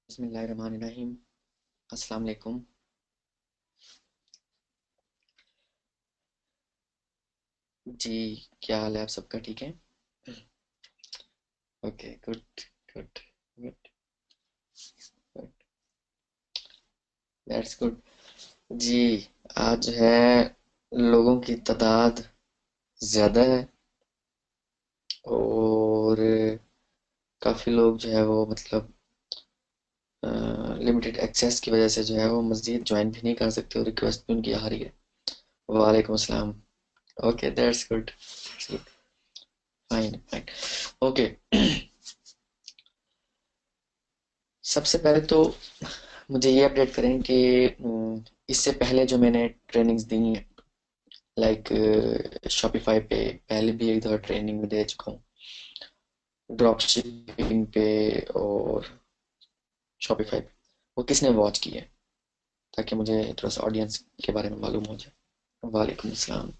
बिस्मिल्लाहिर्रहमानिर्रहीम। अस्सलाम वालेकुम। जी, क्या हाल है? आप सबका ठीक है? Okay, good good good good, that's good. जी, आज है लोगों की तादाद ज़्यादा है और काफ़ी लोग जो है वो मतलब लिमिटेड एक्सेस की वजह से जो है वो मस्जिद ज्वाइन भी नहीं कर सकते और रिक्वेस्ट भी उनकी आ रही है। वालेकुम अस्सलाम। Okay, that's good, fine fine. Okay. सबसे पहले तो मुझे ये अपडेट करें कि इससे पहले जो मैंने ट्रेनिंग्स दी हैं, लाइक शॉपिफाई पे पहले भी एक दफ़ा ट्रेनिंग में दे चुका हूँ, ड्रॉप शिपिंग पे और शॉपिफाई पे। वो किसने वॉच की है, ताकि मुझे थोड़ा सा ऑडियंस के बारे में मालूम हो जाए। वालेकुम अस्सलाम।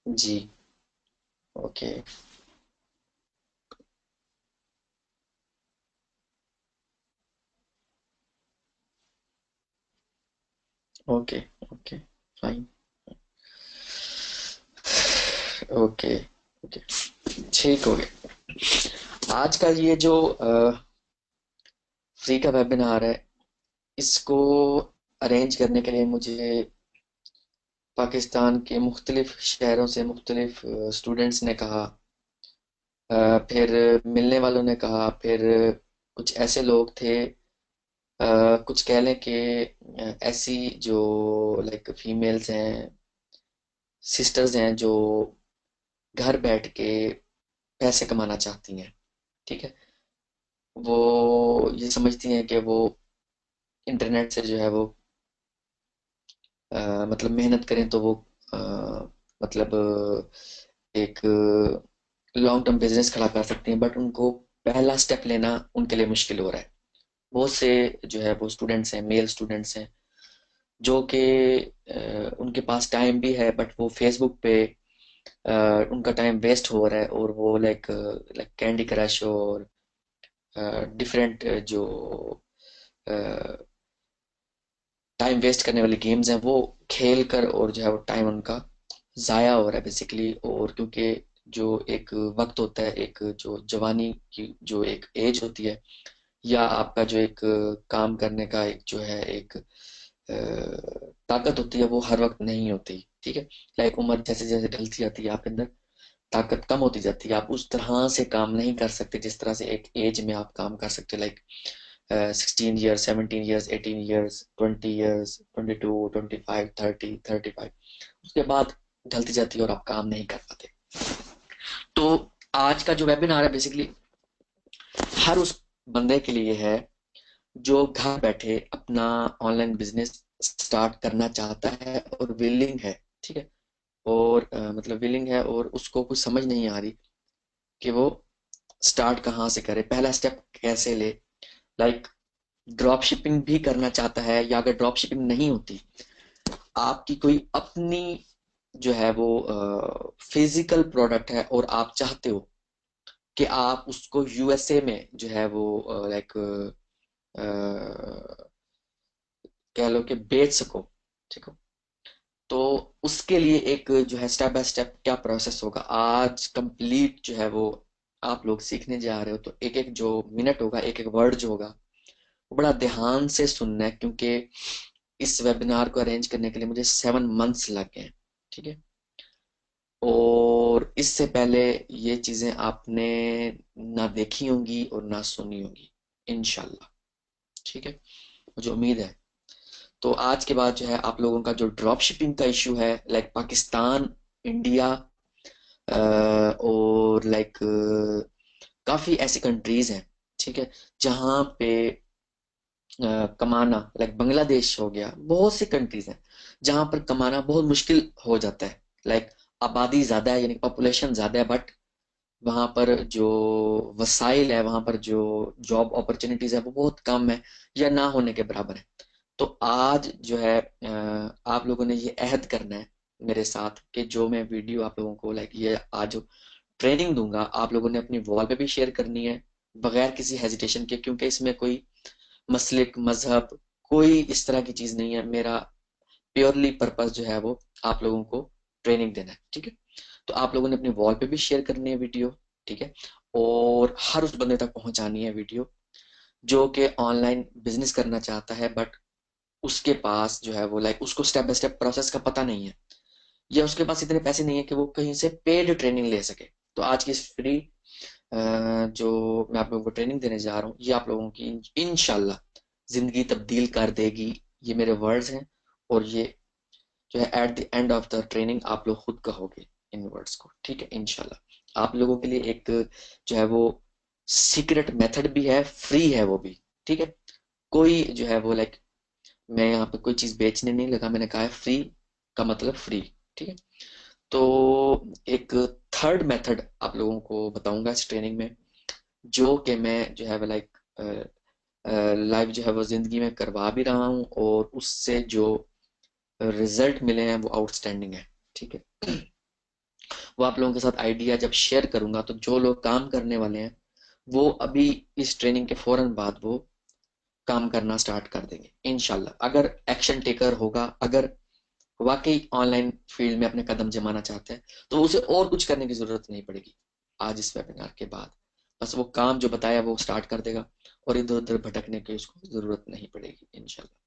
जी, okay okay okay, fine, okay okay, ठीक हो गया। आज का ये जो फ्री का वेबिनार है, इसको अरेंज करने के लिए मुझे पाकिस्तान के मुख्तलिफ शहरों से मुख्तलिफ स्टूडेंट्स ने कहा, फिर मिलने वालों ने कहा, फिर कुछ ऐसे लोग थे, कुछ कह लें कि ऐसी जो लाइक फीमेल्स हैं, सिस्टर्स हैं, जो घर बैठ के पैसे कमाना चाहती हैं। ठीक है, वो ये समझती हैं कि वो इंटरनेट से जो है वो मतलब मेहनत करें तो वो अ, मतलब एक लॉन्ग टर्म बिजनेस खड़ा कर सकते हैं, बट उनको पहला स्टेप लेना उनके लिए मुश्किल हो रहा है। बहुत से जो है वो स्टूडेंट्स हैं, मेल स्टूडेंट्स हैं, जो कि उनके पास टाइम भी है, बट वो फेसबुक पे उनका टाइम वेस्ट हो रहा है, और वो लाइक लाइक कैंडी क्रश और डिफरेंट जो टाइम वेस्ट करने वाली गेम्स हैं वो खेल कर, और जो है वो टाइम उनका ज़ाया हो रहा है बेसिकली। और क्योंकि जो एक वक्त होता है, एक जो जवानी की जो एक एज होती है, या आपका जो एक काम करने का एक जो है एक ताकत होती है, वो हर वक्त नहीं होती। ठीक है, लाइक उम्र जैसे जैसे ढलती जाती है, आपके अंदर ताकत कम होती जाती है, आप उस तरह से काम नहीं कर सकते जिस तरह से एक एज में आप काम कर सकते, like 16 years, 17 years, 18 years, 20 years, 22, 25, 30, 35। उसके बाद ढलती जाती है और आप काम नहीं कर पाते। तो आज का जो वेबिनार है बेसिकली हर उस बंदे के लिए है जो घर बैठे अपना ऑनलाइन बिजनेस स्टार्ट करना चाहता है और विलिंग है। ठीक है, और मतलब विलिंग है और उसको कुछ समझ नहीं आ रही कि वो स्टार्ट कहाँ से करे, पहला स्टेप कैसे ले। लाइक ड्रॉप शिपिंग भी करना चाहता है, या अगर ड्रॉप शिपिंग नहीं होती, आपकी कोई अपनी जो है वो फिजिकल प्रोडक्ट है और आप चाहते हो कि आप उसको यूएसए में जो है वो लाइक कह लो कि बेच सको। ठीक है, तो उसके लिए एक जो है स्टेप बाय स्टेप क्या प्रोसेस होगा, आज कंप्लीट जो है वो आप लोग सीखने जा रहे हो। तो एक एक जो मिनट होगा, एक एक वर्ड जो होगा, वो बड़ा ध्यान से सुनना है, क्योंकि इस वेबिनार को अरेंज करने के लिए मुझे 7 मंथ्स लग गए हैं। ठीक है, और इससे पहले ये चीजें आपने ना देखी होंगी और ना सुनी होंगी, इंशाल्लाह। ठीक है, मुझे उम्मीद है। तो आज के बाद जो है आप लोगों का जो ड्रॉप शिपिंग का इश्यू है, लाइक पाकिस्तान, इंडिया और लाइक काफी ऐसी कंट्रीज हैं, ठीक है, जहाँ पे कमाना, लाइक बांग्लादेश हो गया, बहुत सी कंट्रीज हैं जहां पर कमाना बहुत मुश्किल हो जाता है। लाइक आबादी ज्यादा है, यानी पॉपुलेशन ज्यादा है, बट वहां पर जो वसाइल है, वहां पर जो जॉब अपॉर्चुनिटीज है वो बहुत कम है, या ना होने के बराबर है। तो आज जो है आप लोगों ने ये अहद करना है मेरे साथ कि जो मैं वीडियो आप लोगों को लाइक ये आज जो ट्रेनिंग दूंगा आप लोगों ने अपनी वॉल पे भी शेयर करनी है बगैर किसी हेजिटेशन के, क्योंकि इसमें कोई मसलिक मजहब कोई इस तरह की चीज नहीं है। मेरा प्योरली पर्पस जो है वो आप लोगों को ट्रेनिंग देना है, ठीक है। तो आप लोगों ने अपनी वॉल पे भी शेयर करनी है वीडियो, ठीक है। और हर उस बंदे तक पहुंचानी है वीडियो जो कि ऑनलाइन बिजनेस करना चाहता है, बट उसके पास जो है वो लाइक उसको स्टेप बाय स्टेप प्रोसेस का पता नहीं है, या उसके पास इतने पैसे नहीं है कि वो कहीं से पेड ट्रेनिंग ले सके। तो आज की इस फ्री जो मैं आप लोगों को ट्रेनिंग देने जा रहा हूँ ये आप लोगों की इंशाल्लाह जिंदगी तब्दील कर देगी। ये मेरे वर्ड्स हैं, और ये जो है at the end of the training आप लोग खुद कहोगे इन वर्ड्स को, ठीक है इंशाल्लाह। आप लोगों के लिए एक जो है वो सीक्रेट मेथड भी है, फ्री है वो भी, ठीक है। कोई जो है वो लाइक मैं यहाँ पे कोई चीज बेचने नहीं लगा, मैंने कहा है फ्री का मतलब फ्री, ठीक है। तो एक थर्ड मेथड आप लोगों को बताऊंगा इस ट्रेनिंग में, जो कि मैं जो है वो लाइक लाइव जो है वो जिंदगी में करवा भी रहा हूँ, और उससे जो रिजल्ट मिले हैं वो आउटस्टैंडिंग है, ठीक है। वो आप लोगों के साथ आइडिया जब शेयर करूंगा तो जो लोग काम करने वाले हैं वो अभी इस ट्रेनिंग के फौरन बाद वो काम करना स्टार्ट कर देंगे इंशाल्लाह। अगर एक्शन टेकर होगा, अगर वाकई ऑनलाइन फील्ड में अपने कदम जमाना चाहता है, तो उसे और कुछ करने की जरूरत नहीं पड़ेगी आज इस वेबिनार के बाद। बस वो काम जो बताया वो स्टार्ट कर देगा, और इधर उधर भटकने की उसको जरूरत नहीं पड़ेगी इंशाल्लाह।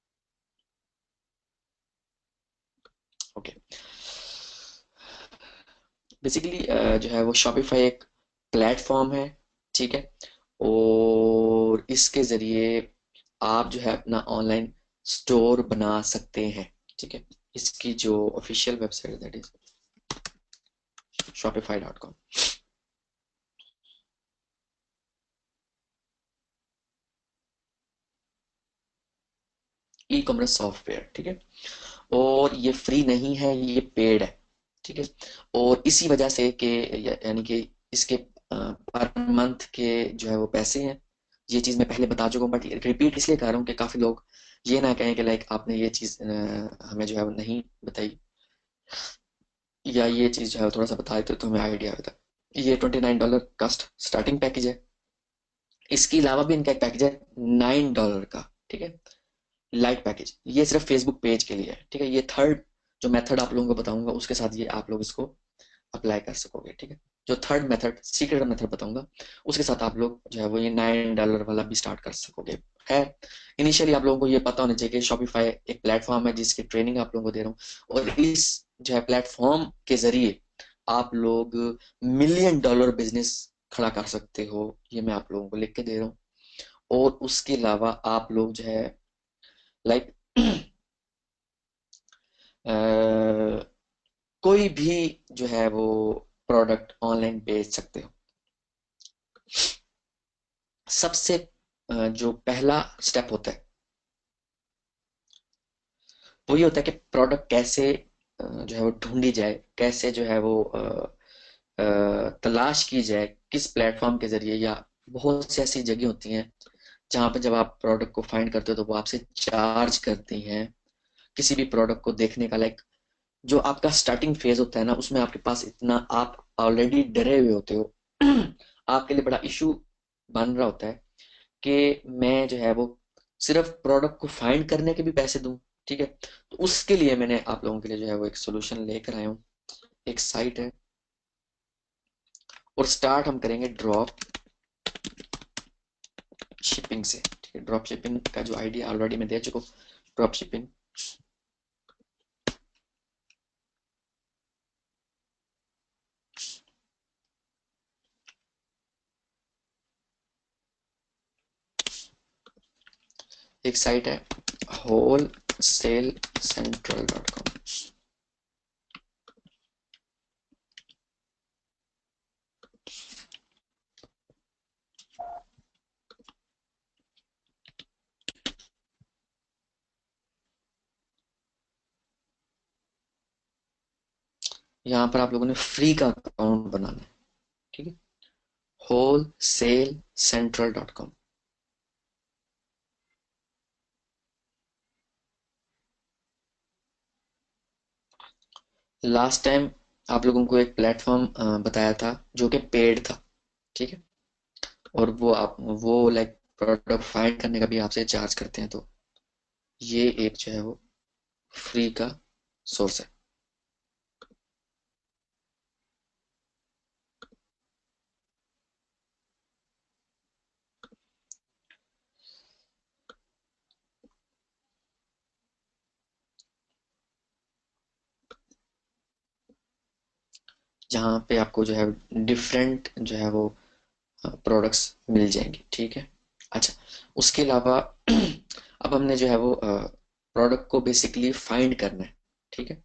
ओके। बेसिकली जो है वो शॉपिफाई एक प्लेटफॉर्म है, ठीक है। और इसके जरिए आप जो है अपना ऑनलाइन स्टोर बना सकते हैं, ठीक है। इसकी जो official website that is shopify.com। E commerce software, ठीक है। और ये फ्री नहीं है, ये पेड है, ठीक है। और इसी वजह से कि यानी कि इसके पर मंथ के जो है वो पैसे हैं। ये चीज मैं पहले बता चुका हूँ, बट रिपीट इसलिए कर रहा हूँ कि काफी लोग ये ना कहें कि लाइक आपने ये चीज हमें जो है वो नहीं बताई, या ये चीज जो है थोड़ा सा बता देते तो हमें आइडिया होता। ये $29 का स्टार्टिंग पैकेज है। इसके अलावा भी इनका एक पैकेज है $9 का, ठीक है, लाइट पैकेज। ये सिर्फ फेसबुक पेज के लिए है, ठीक है। ये थर्ड जो मेथड आप लोगों को बताऊंगा उसके साथ ये आप लोग इसको अप्लाई कर सकोगे, ठीक है। जो थर्ड मेथड सीक्रेट मेथड बताऊंगा उसके साथ आप लोग जो है वो ये $9 वाला भी स्टार्ट कर सकोगे। है इनिशियली आप लोगों को ये पता होना चाहिए कि शॉपिफाई एक प्लेटफॉर्म है जिसकी ट्रेनिंग आप लोगों को दे रहा हूँ, और इस जो है प्लेटफॉर्म के जरिए आप लोग $1 million बिजनेस खड़ा कर सकते हो। ये मैं आप लोगों को लिख के दे रहा हूँ। और उसके अलावा आप लोग जो है लाइक कोई भी जो है वो प्रोडक्ट ऑनलाइन बेच सकते हो। सबसे जो पहला स्टेप होता है वो ये होता है कि प्रोडक्ट कैसे जो है वो ढूंढी जाए, कैसे जो है वो तलाश की जाए, किस प्लेटफॉर्म के जरिए। या बहुत सी ऐसी जगह होती हैं जहां पर जब आप प्रोडक्ट को फाइंड करते हो तो वो आपसे चार्ज करती हैं किसी भी प्रोडक्ट को देखने का। लाइक जो आपका स्टार्टिंग फेज होता है ना उसमें आपके पास इतना आप ऑलरेडी डरे हुए होते हो। आपके लिए बड़ा इशू बन रहा होता है कि मैं जो है वो सिर्फ प्रोडक्ट को फाइंड करने के भी पैसे दूं, ठीक है। तो उसके लिए मैंने आप लोगों के लिए जो है वो एक सोल्यूशन लेकर आया हूँ। एक साइट है, और स्टार्ट हम करेंगे ड्रॉप शिपिंग से, ठीक है। ड्रॉप शिपिंग का जो आइडिया ऑलरेडी मैं दे चुका हूँ। ड्रॉप शिपिंग एक साइट है wholesaleCentral.com। यहाँ पर आप लोगों ने फ्री का अकाउंट बनाना है, ठीक है। wholesaleCentral.com। लास्ट टाइम आप लोगों को एक प्लेटफॉर्म बताया था जो कि पेड था, ठीक है। और वो लाइक प्रोडक्ट फाइंड करने का भी आपसे चार्ज करते हैं, तो ये एक जो है वो फ्री का सोर्स है। जहाँ पे आपको जो है डिफरेंट जो है वो प्रोडक्ट्स मिल जाएंगे, ठीक है। अच्छा, उसके अलावा अब हमने जो है वो प्रोडक्ट को बेसिकली फाइंड करना है, ठीक है,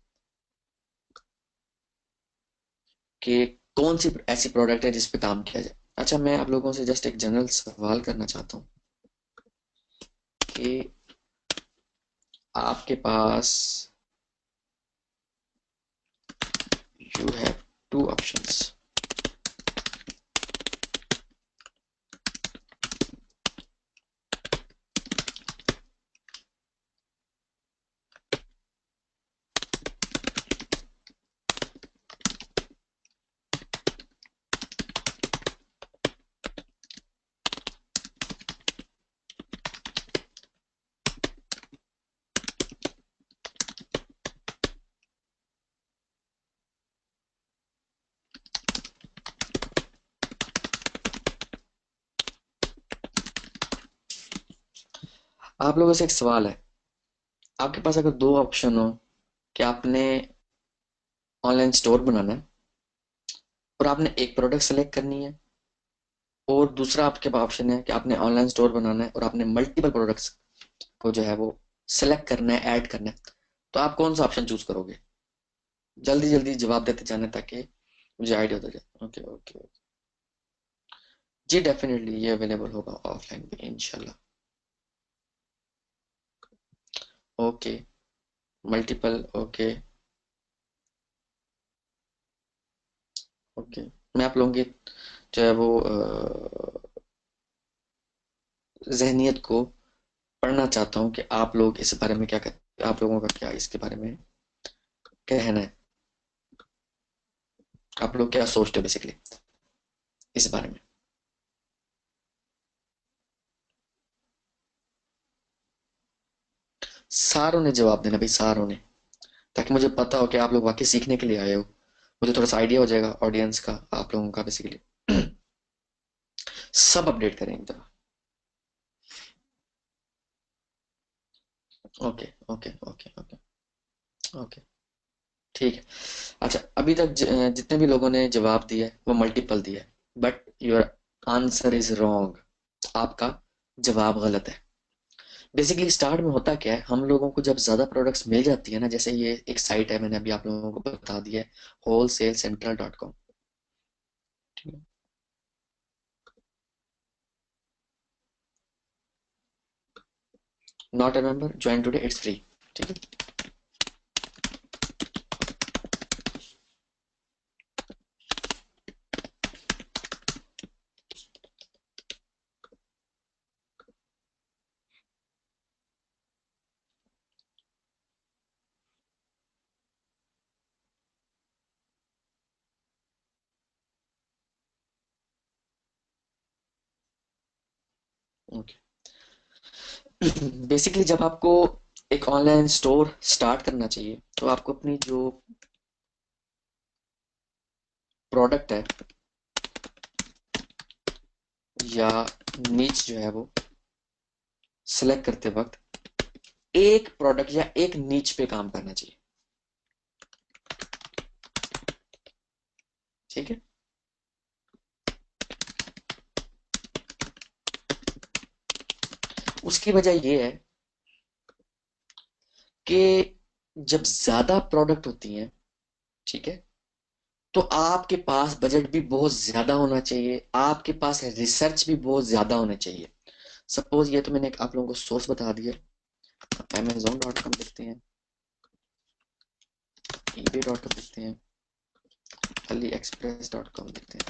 कि कौन सी ऐसी प्रोडक्ट है जिस पे काम किया जाए। अच्छा, मैं आप लोगों से जस्ट एक जनरल सवाल करना चाहता हूँ कि आपके पास यू हैव टू ऑप्शंस। आप लोगों से एक सवाल है, आपके पास अगर दो ऑप्शन हो कि आपने ऑनलाइन स्टोर बनाना है और आपने एक प्रोडक्ट सेलेक्ट करनी है, और दूसरा आपके पास ऑप्शन है कि आपने ऑनलाइन स्टोर बनाना है और आपने मल्टीपल प्रोडक्ट्स को जो है वो सिलेक्ट करना है, ऐड करना है, तो आप कौन सा ऑप्शन चूज करोगे? जल्दी जल्दी जवाब देते जाने ताकि मुझे आइडिया होता जाए। Okay okay okay. जी डेफिनेटली ये अवेलेबल होगा ऑफलाइन भी इंशाल्लाह। Okay, multiple, okay okay. मैं आप लोगों की जो है वो जहनियत को पढ़ना चाहता हूँ कि आप लोग इस बारे में क्या कहते हैं, आप लोगों का क्या इसके बारे में कहना है, आप लोग क्या सोचते हो बेसिकली इस बारे में। सारों ने जवाब देना भाई, सारों ने, ताकि मुझे पता हो कि आप लोग वाकई सीखने के लिए आए हो। मुझे थोड़ा सा आइडिया हो जाएगा ऑडियंस का, आप लोगों का बेसिकली। सब अपडेट करें एकदम। Okay okay okay okay okay, ठीक है। अच्छा, अभी तक जितने भी लोगों ने जवाब दिया है वो मल्टीपल दिया है, but your answer is wrong. आपका जवाब गलत है। बेसिकली स्टार्ट में होता क्या है, हम लोगों को जब ज्यादा प्रोडक्ट्स मिल जाती है ना, जैसे ये एक साइट है, मैंने अभी आप लोगों को बता दिया है, wholesaleCentral.com। ठीक है। Not a member, join today, it's free. ठीक है। ओके। बेसिकली जब आपको एक ऑनलाइन स्टोर स्टार्ट करना चाहिए, तो आपको अपनी जो प्रोडक्ट है या नीच जो है वो सिलेक्ट करते वक्त एक प्रोडक्ट या एक नीच पे काम करना चाहिए, ठीक है। उसकी वजह ये है कि जब ज्यादा प्रोडक्ट होती हैं, ठीक है, तो आपके पास बजट भी बहुत ज्यादा होना चाहिए, आपके पास रिसर्च भी बहुत ज्यादा होना चाहिए। सपोज ये तो मैंने आप लोगों को सोर्स बता दिया, Amazon.com देखते हैं, eBay.com देखते हैं, AliExpress.com देखते हैं।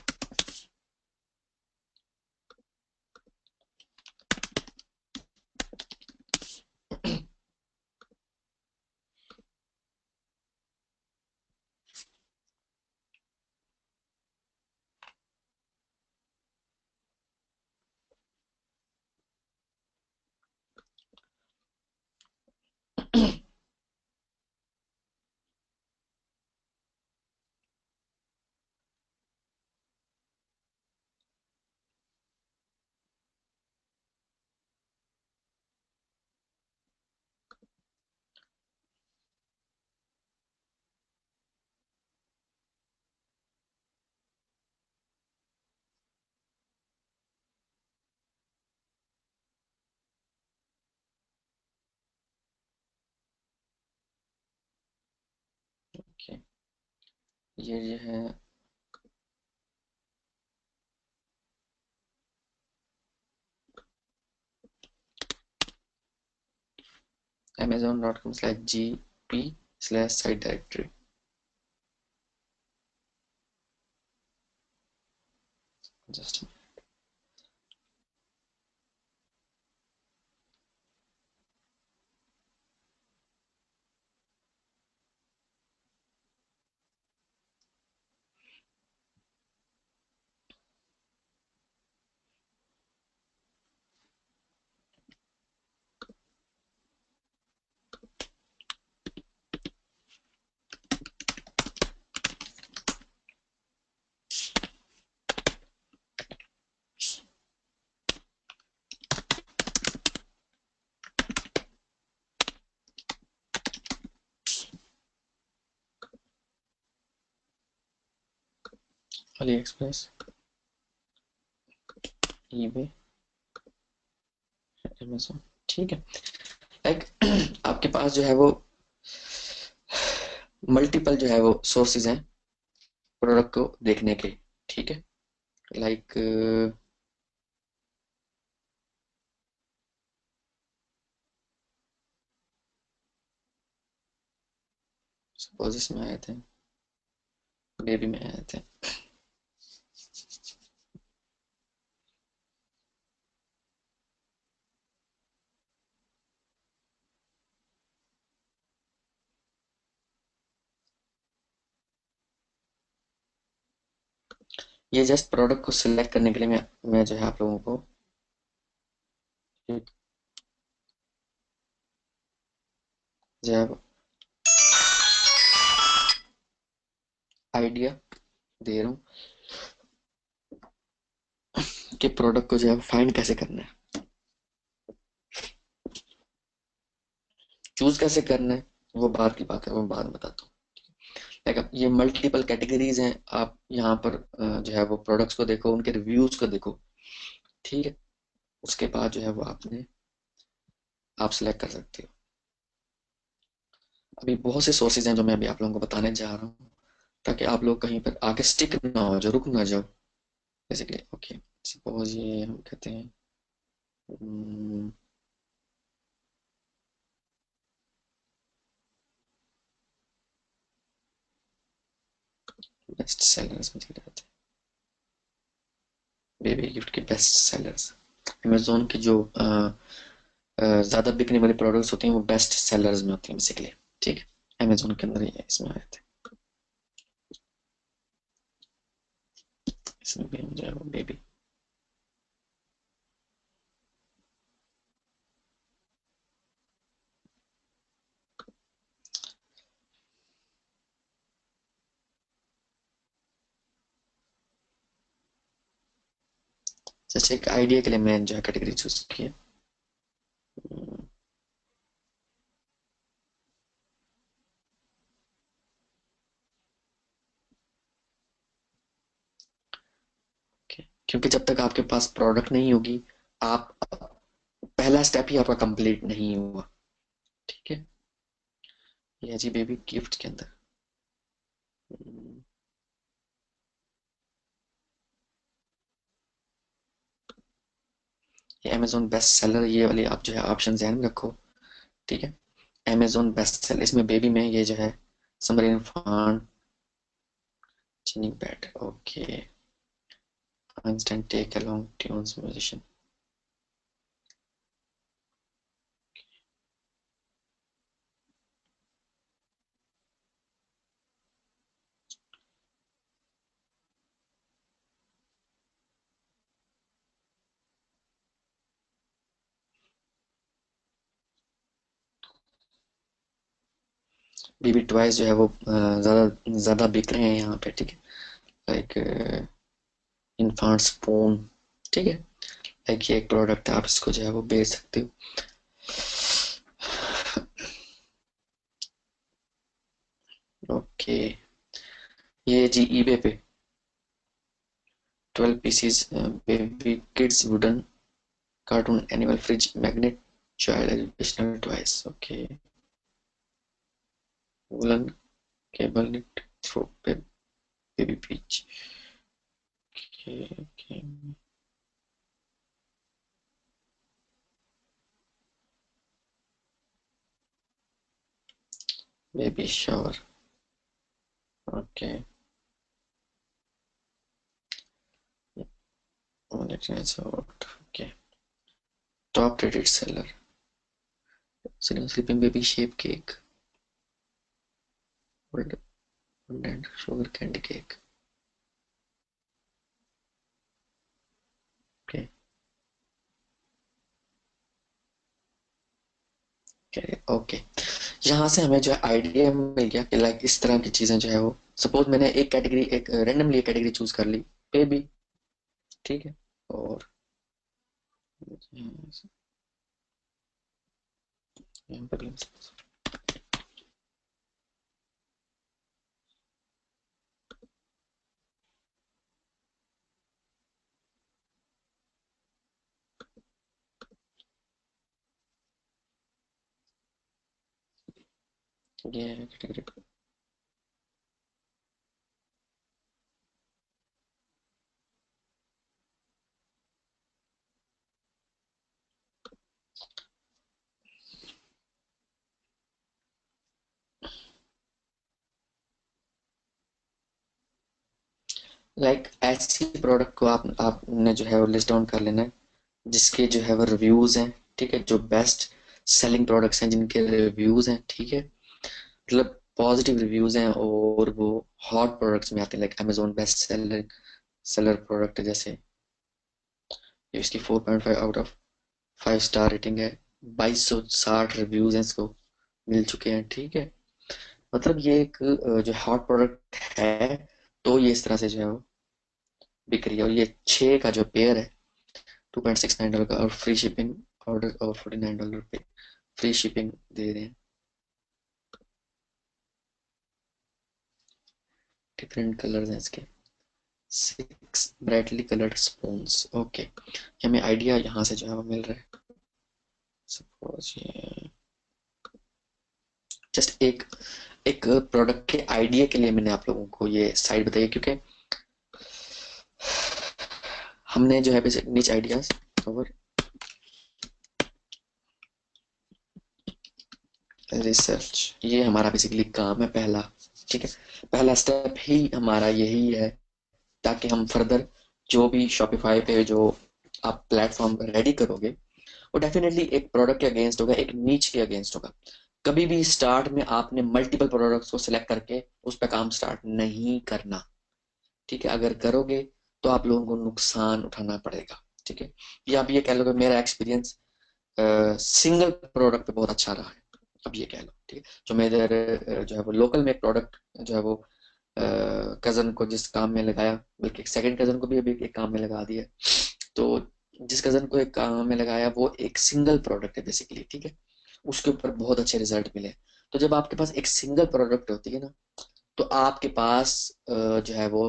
ओके, ये है। amazon.com/gp/site directory। Just Ali express, eBay, amazon। ठीक है। लाइक आपके पास जो है वो मल्टीपल जो है वो सोर्सेज हैं प्रोडक्ट को देखने के। ठीक है। लाइक सपोज इसमें आए थे, बेबी में आए थे। ये जस्ट प्रोडक्ट को सिलेक्ट करने के लिए मैं जो है आप लोगों को एक जो है आइडिया दे रहा हूँ कि प्रोडक्ट को जो है फाइंड कैसे करना है, चूज कैसे करना है। वो बात की बात है, वो बाद में बताता हूँ। लाइक अब ये मल्टीपल कैटेगरीज हैं। आप यहाँ पर जो है वो प्रोडक्ट्स को देखो, उनके रिव्यूज को देखो। ठीक है। उसके बाद जो है वो आप सिलेक्ट कर सकते हो। अभी बहुत से सोर्सेज हैं जो मैं अभी आप लोगों को बताने जा रहा हूँ, ताकि आप लोग कहीं पर आगे स्टिक ना हो जाओ, रुक ना जाओ। बेसिकली ओके, सपोज ये हम कहते हैं बेस्ट सेलर्स में चले जाते हैं। बेबी गिफ्ट के बेस्ट सेलर्स, अमेजोन के जो ज्यादा बिकने वाले प्रोडक्ट्स होते हैं वो बेस्ट सेलर्स में होते हैं बेसिकली। ठीक है। अमेजोन के अंदर ही है, इसमें आए थे। इसमें भी हम जो है वो बेबी। जैसे एक आइडिया के लिए मैं जो है कैटेगरी चूज की है। Okay. क्योंकि जब तक आपके पास प्रोडक्ट नहीं होगी, आप पहला स्टेप ही आपका कंप्लीट नहीं हुआ। ठीक है। ये है जी बेबी गिफ्ट के अंदर। ये अमेजोन बेस्ट सेलर, ये वाली आप जो है ऑप्शन ध्यान में रखो। ठीक है। अमेजोन बेस्ट सेलर, इसमें बेबी में ये जो है समरीन फॉन्ट, चिनिंग pad, okay, instant take along tunes musician. Baby toys जो है वो ज़्यादा ज़्यादा बिक रहे हैं यहाँ पे, ठीक है। लाइक इन्फांट स्पून, ठीक है। लाइक ये एक प्रोडक्ट है, आप इसको जो है वो बेच सकते हो। ओके, ये जी ईबे पे 12 pieces baby kids wooden cartoon animal fridge magnet child educational toys. Okay, woollen cable knit through baby peach. Okay, okay. Baby shower. Okay. Okay. Top rated seller. Sleeping baby shape cake. And sugar candy cake. Okay. Okay, यहाँ से हमें जो है idea मिल गया कि like इस तरह की चीजें जो है वो, सपोज मैंने एक कैटेगरी, एक रेंडमली एक कैटेगरी चूज कर ली, बेबी, ठीक है। और यहाँ पर ये कैटेगरी। लाइक ऐसी प्रोडक्ट को आप आपने जो है वो लिस्ट डाउन कर लेना है, जिसके जो है वो रिव्यूज हैं, ठीक है। जो बेस्ट सेलिंग प्रोडक्ट्स हैं जिनके रिव्यूज हैं, ठीक है, मतलब पॉजिटिव रिव्यूज हैं, और वो हॉट प्रोडक्ट्स में आते हैं, like Amazon best seller seller product जैसे। ये इसकी 4.5 आउट ऑफ 5 स्टार रेटिंग है, 2260 रिव्यूज हैं इसको मिल चुके हैं, ठीक है। मतलब ये एक जो हॉट प्रोडक्ट है, तो ये इस तरह से जो है वो बिक रही है। और ये 6 का जो पेयर है $2.69 का, और फ्री शिपिंग, ऑर्डर और $49 पे फ्री शिपिंग दे रहे हैं। डिफरेंट कलर्स हैं इसके, 6 ब्राइटली कलर्ड स्पून्स। ओके, हमें आइडिया यहाँ से जो है वो मिल रहा है। सपोज ये जस्ट एक एक प्रोडक्ट के आइडिया के लिए मैंने आप लोगों को ये साइट बताई, क्योंकि हमने जो है बेसिक नीच आइडियाज और रिसर्च, ये हमारा बेसिकली काम है पहला, ठीक है। पहला स्टेप ही हमारा यही है, ताकि हम फर्दर जो भी शॉपिफाई पे जो आप प्लेटफॉर्म रेडी करोगे, वो डेफिनेटली एक प्रोडक्ट के अगेंस्ट होगा, एक नीच के अगेंस्ट होगा। कभी भी स्टार्ट में आपने मल्टीपल प्रोडक्ट्स को सिलेक्ट करके उस पर काम स्टार्ट नहीं करना, ठीक है। अगर करोगे तो आप लोगों को नुकसान उठाना पड़ेगा, ठीक है। या आप ये कह लो कि मेरा एक्सपीरियंस सिंगल प्रोडक्ट पे बहुत अच्छा रहा है, अब ये कह लो, ठीक है। जो मेरे जो है वो लोकल में एक प्रोडक्ट जो है वो कजन को जिस काम में लगाया, बल्कि एक सेकंड कजन को भी अभी एक काम में लगा दिया। तो जिस कजन को एक काम में लगाया, वो एक सिंगल प्रोडक्ट है बेसिकली, ठीक है। उसके ऊपर बहुत अच्छे रिजल्ट मिले। तो जब आपके पास एक सिंगल प्रोडक्ट होती है ना, तो आपके पास जो है वो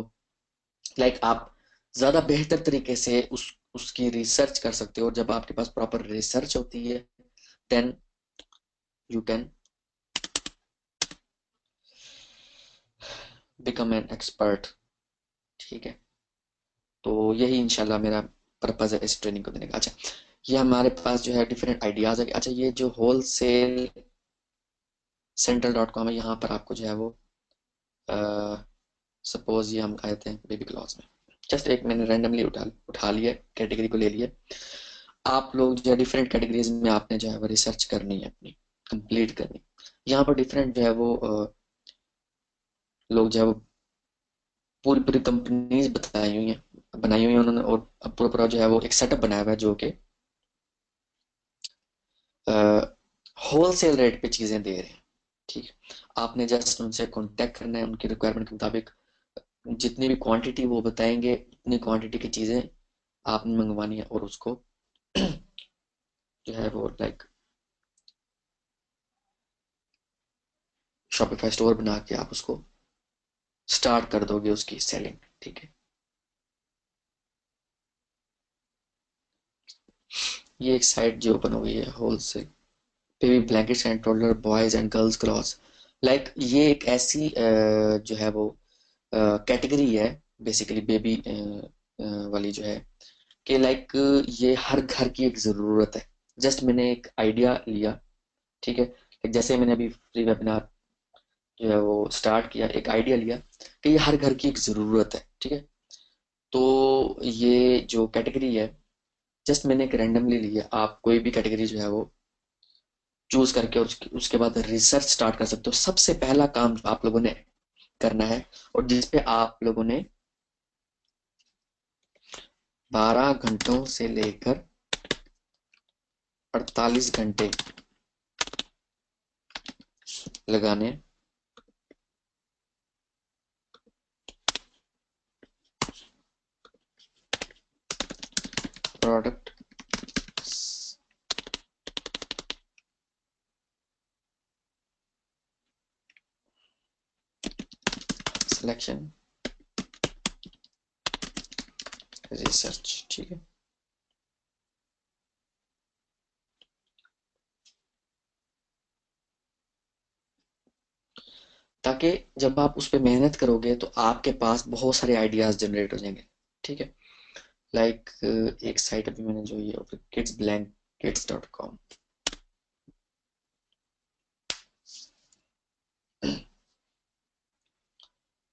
लाइक आप ज्यादा बेहतर तरीके से उसकी रिसर्च कर सकते हो। और जब आपके पास प्रॉपर रिसर्च होती है, then you can become an expert, ठीक है। तो यही इंशाल्लाह मेरा पर्पज है इस ट्रेनिंग को देने का। अच्छा, ये हमारे पास जो है डिफरेंट आइडियाज है। अच्छा, ये जो होल सेल सेंट्रल.com है, यहाँ पर आपको जो है वो सपोज ये हम आए थे बेबी क्लॉथ में, जस्ट एक मैंने रैंडमली उठा उठा लिया, कैटेगरी को ले लिया। आप लोग जो है डिफरेंट कैटेगरीज में आपने जो है वो रिसर्च करनी है, अपनी कंप्लीट करनी। यहाँ पर डिफरेंट जो है वो लोग जो है वो पूरी पूरी कंपनीज बताई हुई हैं, बनाई हुई हैं उन्होंने, और पूरा पूरा जो है वो एक सेटअप बनाया हुआ है, जो कि होल सेल रेट पे चीजें दे रहे हैं, ठीक है, आपने जस्ट उनसे कांटेक्ट करना है, उनकी रिक्वायरमेंट के मुताबिक जितनी भी क्वांटिटी वो बताएंगे उतनी क्वांटिटी की चीज़ें आपने मंगवानी है, और उसको जो है वो लाइक शॉपिफाई स्टोर बना के आप उसको स्टार्ट कर दोगे उसकी सेलिंग। ठीक है, ये एक साइट जो ओपन हो गई है, wholesale baby blankets and toddler boys and girls clothes. Like ये एक ऐसी जो है वो कैटेगरी है बेसिकली बेबी वाली जो है, कि लाइक ये हर घर की एक ज़रूरत है। जस्ट मैंने एक आइडिया लिया, ठीक है, जैसे मैंने अभी फ्री वेबिनार जो है वो स्टार्ट किया, एक आइडिया लिया कि ये हर घर की एक ज़रूरत है। ठीक है, तो ये जो कैटेगरी है जस्ट मैंने एक रैंडमली लिया, आप कोई भी कैटेगरी जो है वो चूज करके उसके बाद रिसर्च स्टार्ट कर सकते हो। सबसे पहला काम जो आप लोगों ने करना है, और जिसपे आप लोगों ने 12 घंटों से लेकर 48 घंटे लगाने, प्रोडक्ट सिलेक्शन रिसर्च। ठीक है, ताकि जब आप उस पर मेहनत करोगे तो आपके पास बहुत सारे आइडियाज जनरेट हो जाएंगे। ठीक है, लाइक एक साइट अभी मैंने जो ये किड्स blankets.com,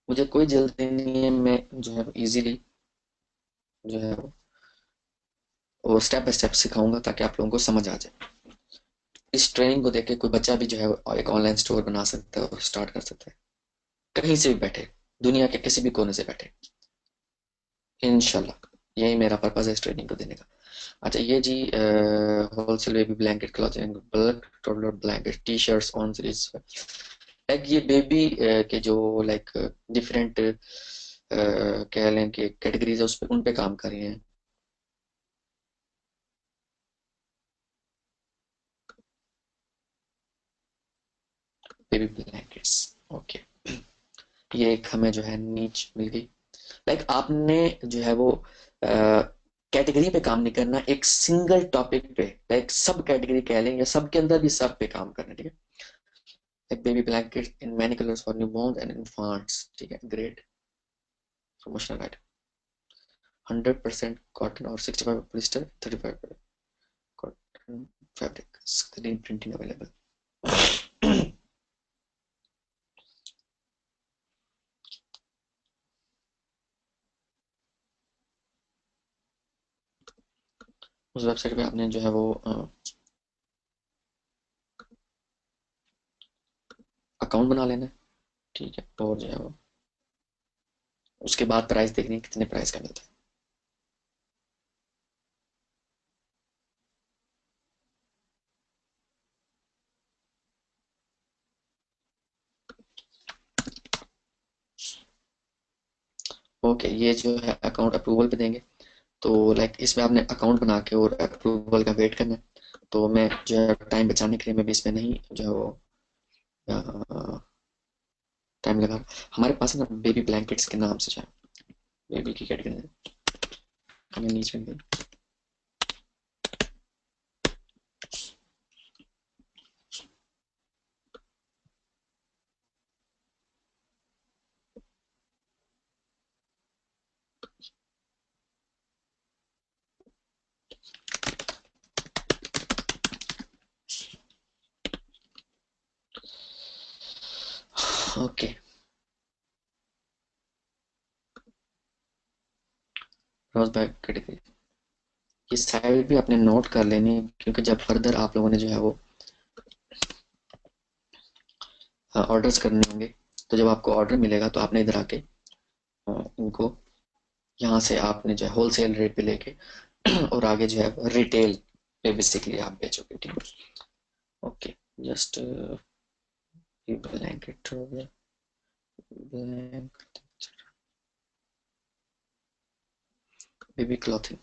मुझे कोई जल्दी नहीं है, मैं जो है इजीली जो है वो स्टेप बाय स्टेप सिखाऊंगा ताकि आप लोगों को समझ आ जाए। इस ट्रेनिंग को देख के कोई बच्चा भी जो है वो एक ऑनलाइन स्टोर बना सकता है और स्टार्ट कर सकता है, कहीं से भी बैठे, दुनिया के किसी भी कोने से बैठे, इंशाल्लाह। यही मेरा पर्पज है इस ट्रेनिंग को देने का। अच्छा ये जी, wholesale baby blanket clothing, bulk toddler blanket, T shirts on series. Like ये बेबी के जो लाइक डिफरेंट कह लें कि कैटेगरीज है, उस पे उन पे काम कर रहे हैं। Baby blankets, okay. ये एक हमें जो है नीच मिल गई। लाइक आपने जो है वो कैटेगरी पे काम नहीं करना, एक सिंगल टॉपिक पे, लाइक सब कैटेगरी कह लें या सब के अंदर भी सब पे काम करना। ठीक है, like baby blanket in many colours for newborn and infants. ठीक है, ग्रेट प्रमोशनल आइटम, 100% कॉटन और 65 polyester, 35 cotton fabric, screen printing available. उस वेबसाइट पे आपने जो है वो अकाउंट बना लेना है। ठीक है, और जो है वो उसके बाद प्राइस देखनी है कितने प्राइस का मिलता है। ओके, ये जो है अकाउंट अप्रूवल पे देंगे, तो लाइक इसमें आपने अकाउंट बना के और अप्रूवल का वेट करना है। तो मैं जो है टाइम बचाने के लिए मैं भी इसमें नहीं जो है वो टाइम लगा रहा। हमारे पास है ना बेबी ब्लैंकेट्स के नाम से जो है बेबी की कैटेगरी हमें नीचे में गई। ओके, रोज बैग कैटेगरी, ये साइड भी आपने नोट कर लेनी है, क्योंकि जब फर्दर आप लोगों ने जो है वो ऑर्डर्स करने होंगे, तो जब आपको ऑर्डर मिलेगा तो आपने इधर आके इनको यहाँ से आपने जो है होलसेल रेट पे लेके और आगे जो है रिटेल पे बेसिकली आप बेचोगे। ठीक है, ओके, जस्ट एडिटर हो गया, blank, baby clothing.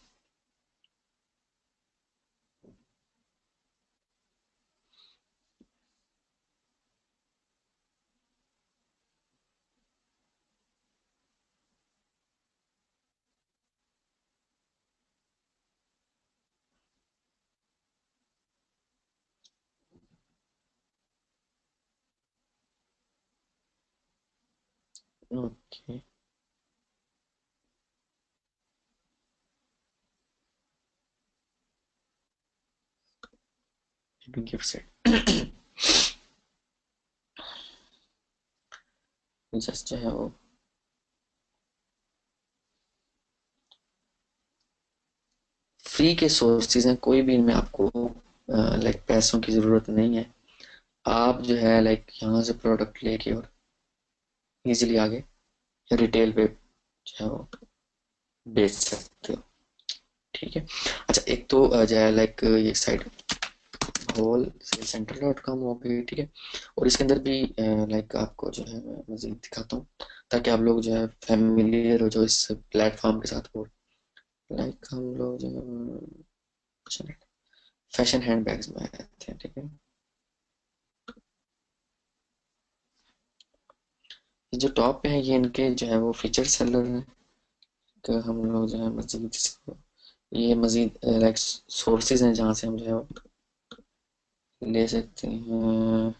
Okay, gift set. Just जो है वो फ्री के सोर्सेज हैं, कोई भी इनमें आपको लाइक पैसों की जरूरत नहीं है। आप जो है लाइक यहाँ से प्रोडक्ट लेके और इजीली आगे रिटेल पे जो है वो बेच सकते हो। ठीक है। अच्छा, एक तो जो है लाइक ये site wholesale centre dot com हो गई, ठीक है। और इसके अंदर भी लाइक आपको जो है मैं मजीद दिखाता हूँ, ताकि आप लोग जो है फेमिलियर हो जो इस प्लेटफॉर्म के साथ। और लाइक हम लोग जो है फैशन हैंड बैग्स में आए थे, ठीक है। ये जो टॉप पे है ये इनके जो है वो फीचर सेलर है। तो हम लोग जो है मजीद इसको, ये मजीद लाइक सोर्सेज हैं जहाँ से हम जो है वो ले सकते हैं।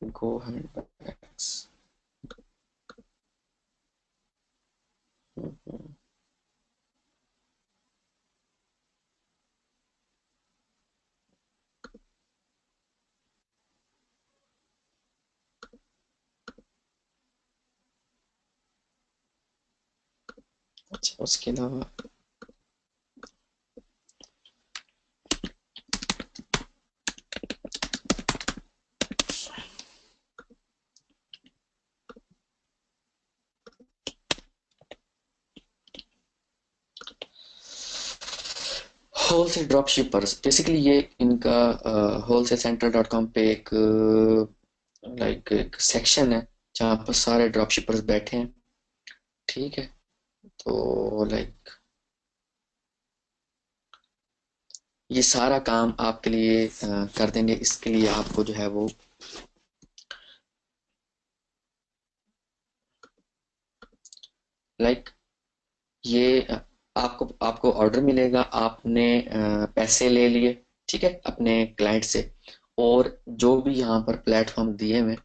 Go hand bags. अच्छा, उसके अलावा होलसेल ड्रॉप शिपर्स, बेसिकली ये इनका होलसेल सेंटर डॉट कॉम पे एक लाइक एक सेक्शन है जहाँ पर सारे ड्रॉप शिपर्स बैठे हैं, ठीक है। तो लाइक ये सारा काम आपके लिए कर देंगे। इसके लिए आपको जो है वो लाइक ये आपको आपको ऑर्डर मिलेगा, आपने पैसे ले लिए, ठीक है, अपने क्लाइंट से। और जो भी यहाँ पर प्लेटफॉर्म दिए हुए हैं,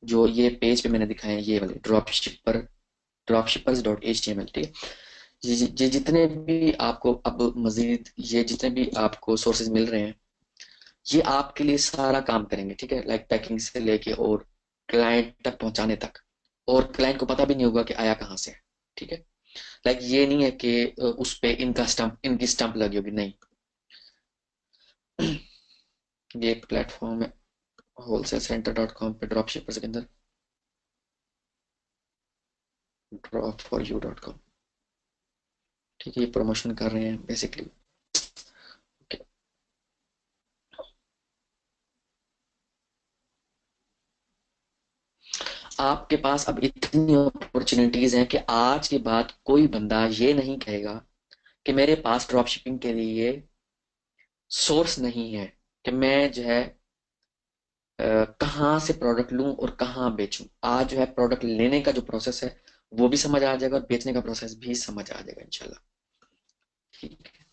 जो ये पेज पे मैंने दिखाए हैं, ये वाले drop shippers dot H T M L, ठीक है। ये जितने भी आपको अब मजीद ये जितने भी आपको सोर्सेज मिल रहे हैं, ये आपके लिए सारा काम करेंगे, ठीक है, लाइक पैकिंग से लेके और क्लाइंट तक पहुंचाने तक। और क्लाइंट को पता भी नहीं होगा कि आया कहाँ से है, ठीक है। लाइक ये नहीं है कि उस पे इनका स्टंप इनकी स्टंप लगी होगी, नहीं। ये एक प्लेटफॉर्म है होलसेल सेंटर डॉट कॉम पे ड्रॉप शिपर्स के अंदर, drop for U dot com, ठीक है। ये प्रमोशन कर रहे हैं बेसिकली। आपके पास अब इतनी अपॉर्चुनिटीज हैं कि आज के बाद कोई बंदा ये नहीं कहेगा कि मेरे पास ड्रॉप शिपिंग के लिए सोर्स नहीं है, कि मैं जो है कहाँ से प्रोडक्ट लूं और कहाँ बेचूं। आज जो है प्रोडक्ट लेने का जो प्रोसेस है वो भी समझ आ जाएगा, और बेचने का प्रोसेस भी समझ आ जाएगा इंशाल्लाह। ठीक है।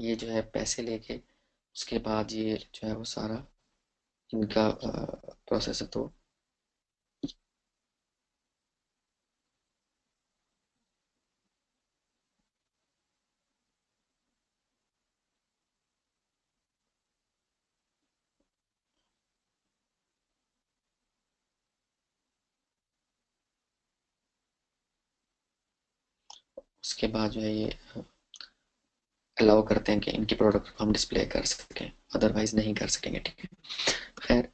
ये जो है पैसे लेके उसके बाद ये जो है वो सारा इनका प्रोसेस है। तो उसके बाद जो है ये अलाउ करते हैं कि इनकी प्रोडक्ट को हम डिस्प्ले कर सकें, अदरवाइज नहीं कर सकेंगे, ठीक है। खैर,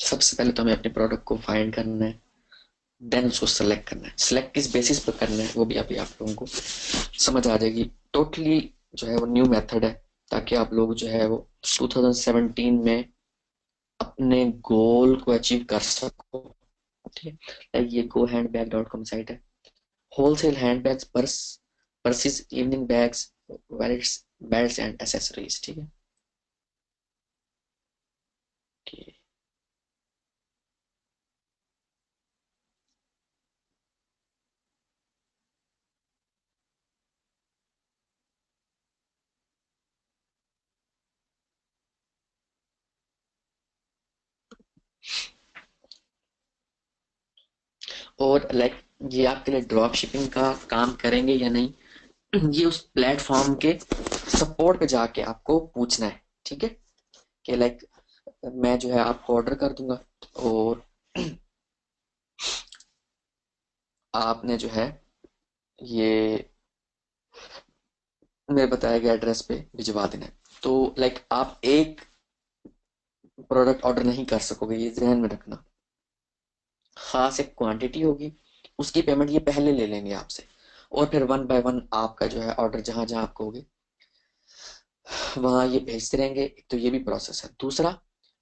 सबसे पहले तो हमें अपने प्रोडक्ट को फाइंड करना है, देन उसको सेलेक्ट करना है। सेलेक्ट किस बेसिस पर करना है वो भी अभी आप लोगों को समझ आ जाएगी। टोटली जो है वो न्यू मेथड है, ताकि आप लोग जो है वो 2017 में अपने गोल को अचीव कर सको। ठीक है, लाइक ये GoHandbag.com साइट है। Wholesale handbags, purses, evening bags, wallets, belts and accessories. ठीक है। ठीक है। और लाइक ये आपके लिए ड्रॉप शिपिंग का काम करेंगे या नहीं, ये उस प्लेटफॉर्म के सपोर्ट पे जाके आपको पूछना है। ठीक है, कि लाइक मैं जो है आपको ऑर्डर कर दूंगा, और आपने जो है ये मेरे बताए गए एड्रेस पे भिजवा देना है। तो लाइक आप एक प्रोडक्ट ऑर्डर नहीं कर सकोगे, ये ध्यान में रखना। खास एक क्वांटिटी होगी, उसकी पेमेंट ये पहले ले लेंगे आपसे, और फिर वन बाय वन आपका जो है ऑर्डर जहां जहां आप कहोगे वहां ये भेजते रहेंगे। एक तो ये भी प्रोसेस है। दूसरा,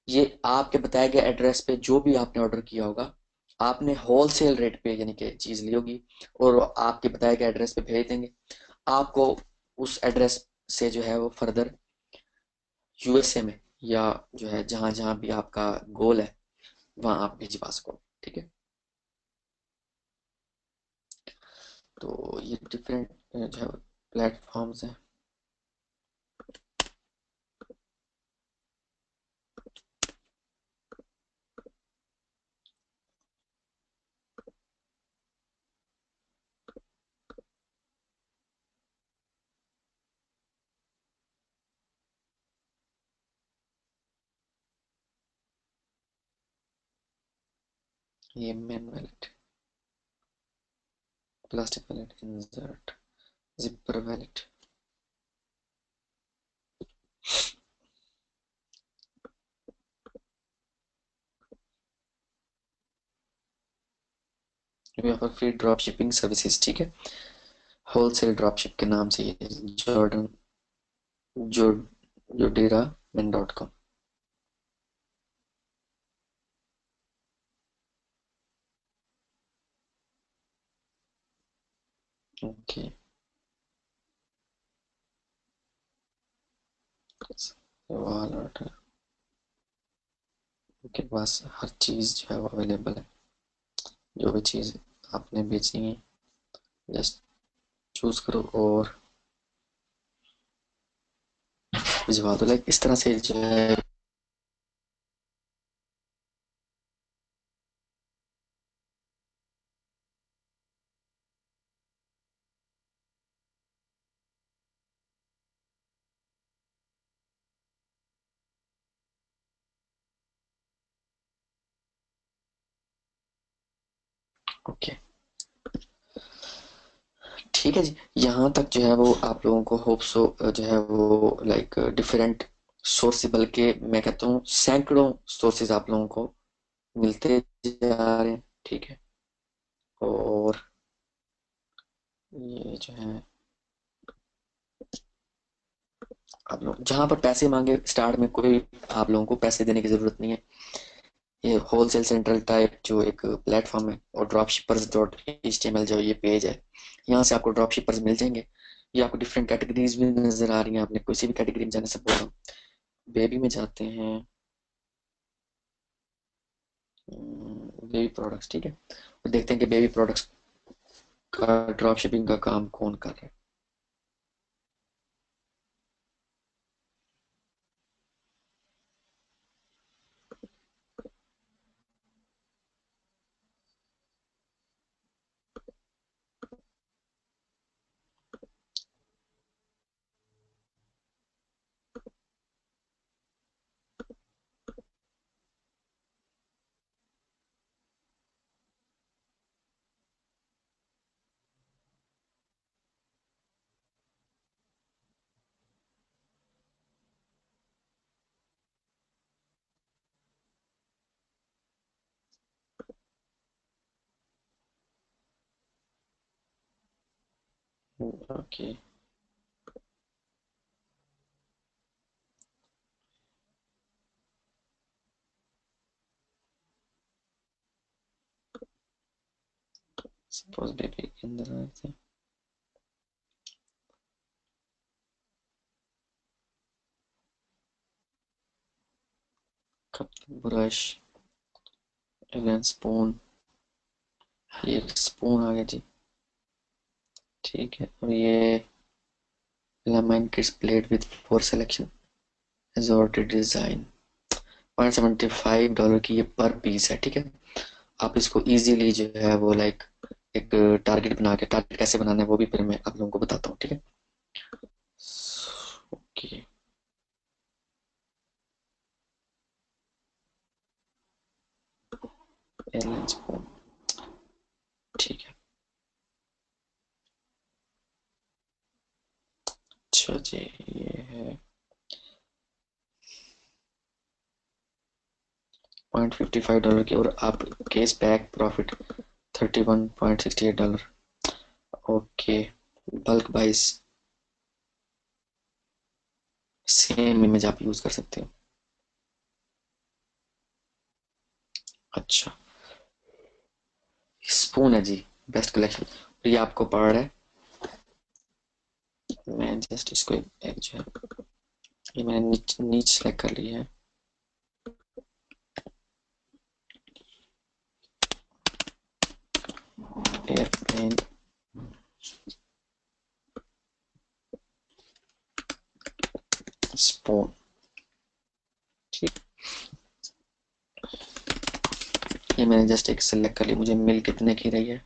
ये आपके बताए गए एड्रेस पे जो भी आपने ऑर्डर किया होगा, आपने होलसेल रेट पे यानी कि चीज ली होगी, और आपके बताए गए एड्रेस पे भेज देंगे। आपको उस एड्रेस से जो है वो फर्दर यूएसए में, या जो है जहां जहां भी आपका गोल है वहां आप भिजवा सको। ठीक है। तो ये डिफरेंट जो है प्लेटफॉर्म्स हैं। ये main wallet, plastic wallet, insert, zipper wallet. यहाँ पर फ्री ड्रॉप शिपिंग सर्विसेज। ठीक है, होलसेल ड्रॉप शिप के नाम से ये जॉर्डन जो जोडेरा मैन .com। ओके, सवाल ऑर्डर के पास हर चीज जो है वो अवेलेबल है। जो भी चीज आपने बेचनी है जस्ट चूज करो और भिजवा दो। लाइक इस तरह से जो है। ओके, ठीक है जी। यहाँ तक जो है वो आप लोगों को होप सो जो है वो लाइक डिफरेंट सोर्स, बल्कि मैं कहता हूँ सैकड़ों सोर्सेज आप लोगों को मिलते जा रहे हैं। ठीक है। और ये जो है आप लोग जहाँ पर पैसे मांगे स्टार्ट में, कोई आप लोगों को पैसे देने की जरूरत नहीं है। ये होलसेल सेंट्रल टाइप जो एक प्लेटफॉर्म है, और drop shippers dot H T M L जो ये पेज है, यहाँ से आपको ड्रॉप शिपर्स मिल जाएंगे। ये आपको डिफरेंट कैटेगरीज भी नजर आ रही हैं। आपने किसी भी कैटेगरी में जाने से बोल रहा हूँ। बेबी में जाते हैं, बेबी प्रोडक्ट्स। ठीक है, और देखते हैं कि बेबी प्रोडक्ट्स का ड्रॉप शिपिंग का काम कौन कर रहा है। ओके। सपोज बेबी के अंदर आए थे। Cup, brush, spoon. ये एक स्पून आ गया जी। ठीक है, और ये lemon kids plate with four selection assorted design. $0.75 की ये पर पीस है, ठीक है। आप इसको इजीली जो है वो लाइक एक टारगेट बना के, टारगेट कैसे बनाना है वो भी फिर मैं आप लोगों को बताता हूँ, ठीक है। ओके। Airline spoon. ठीक है। अच्छा जी, ये है $0.55 की, और आप case back profit $31.68। Okay. Bulk बाइस, सेम इमेज आप यूज कर सकते हो। अच्छा, स्पून है जी, बेस्ट कलेक्शन। ये आपको पड़ रहा है। मैं जस्ट इसको एक जो है, ये मैंने नीच नीच सेलेक्ट कर ली है। Airplane spoon. ठीक। ये मैंने जस्ट एक सेलेक्ट कर ली, मुझे मिल कितने की रही है।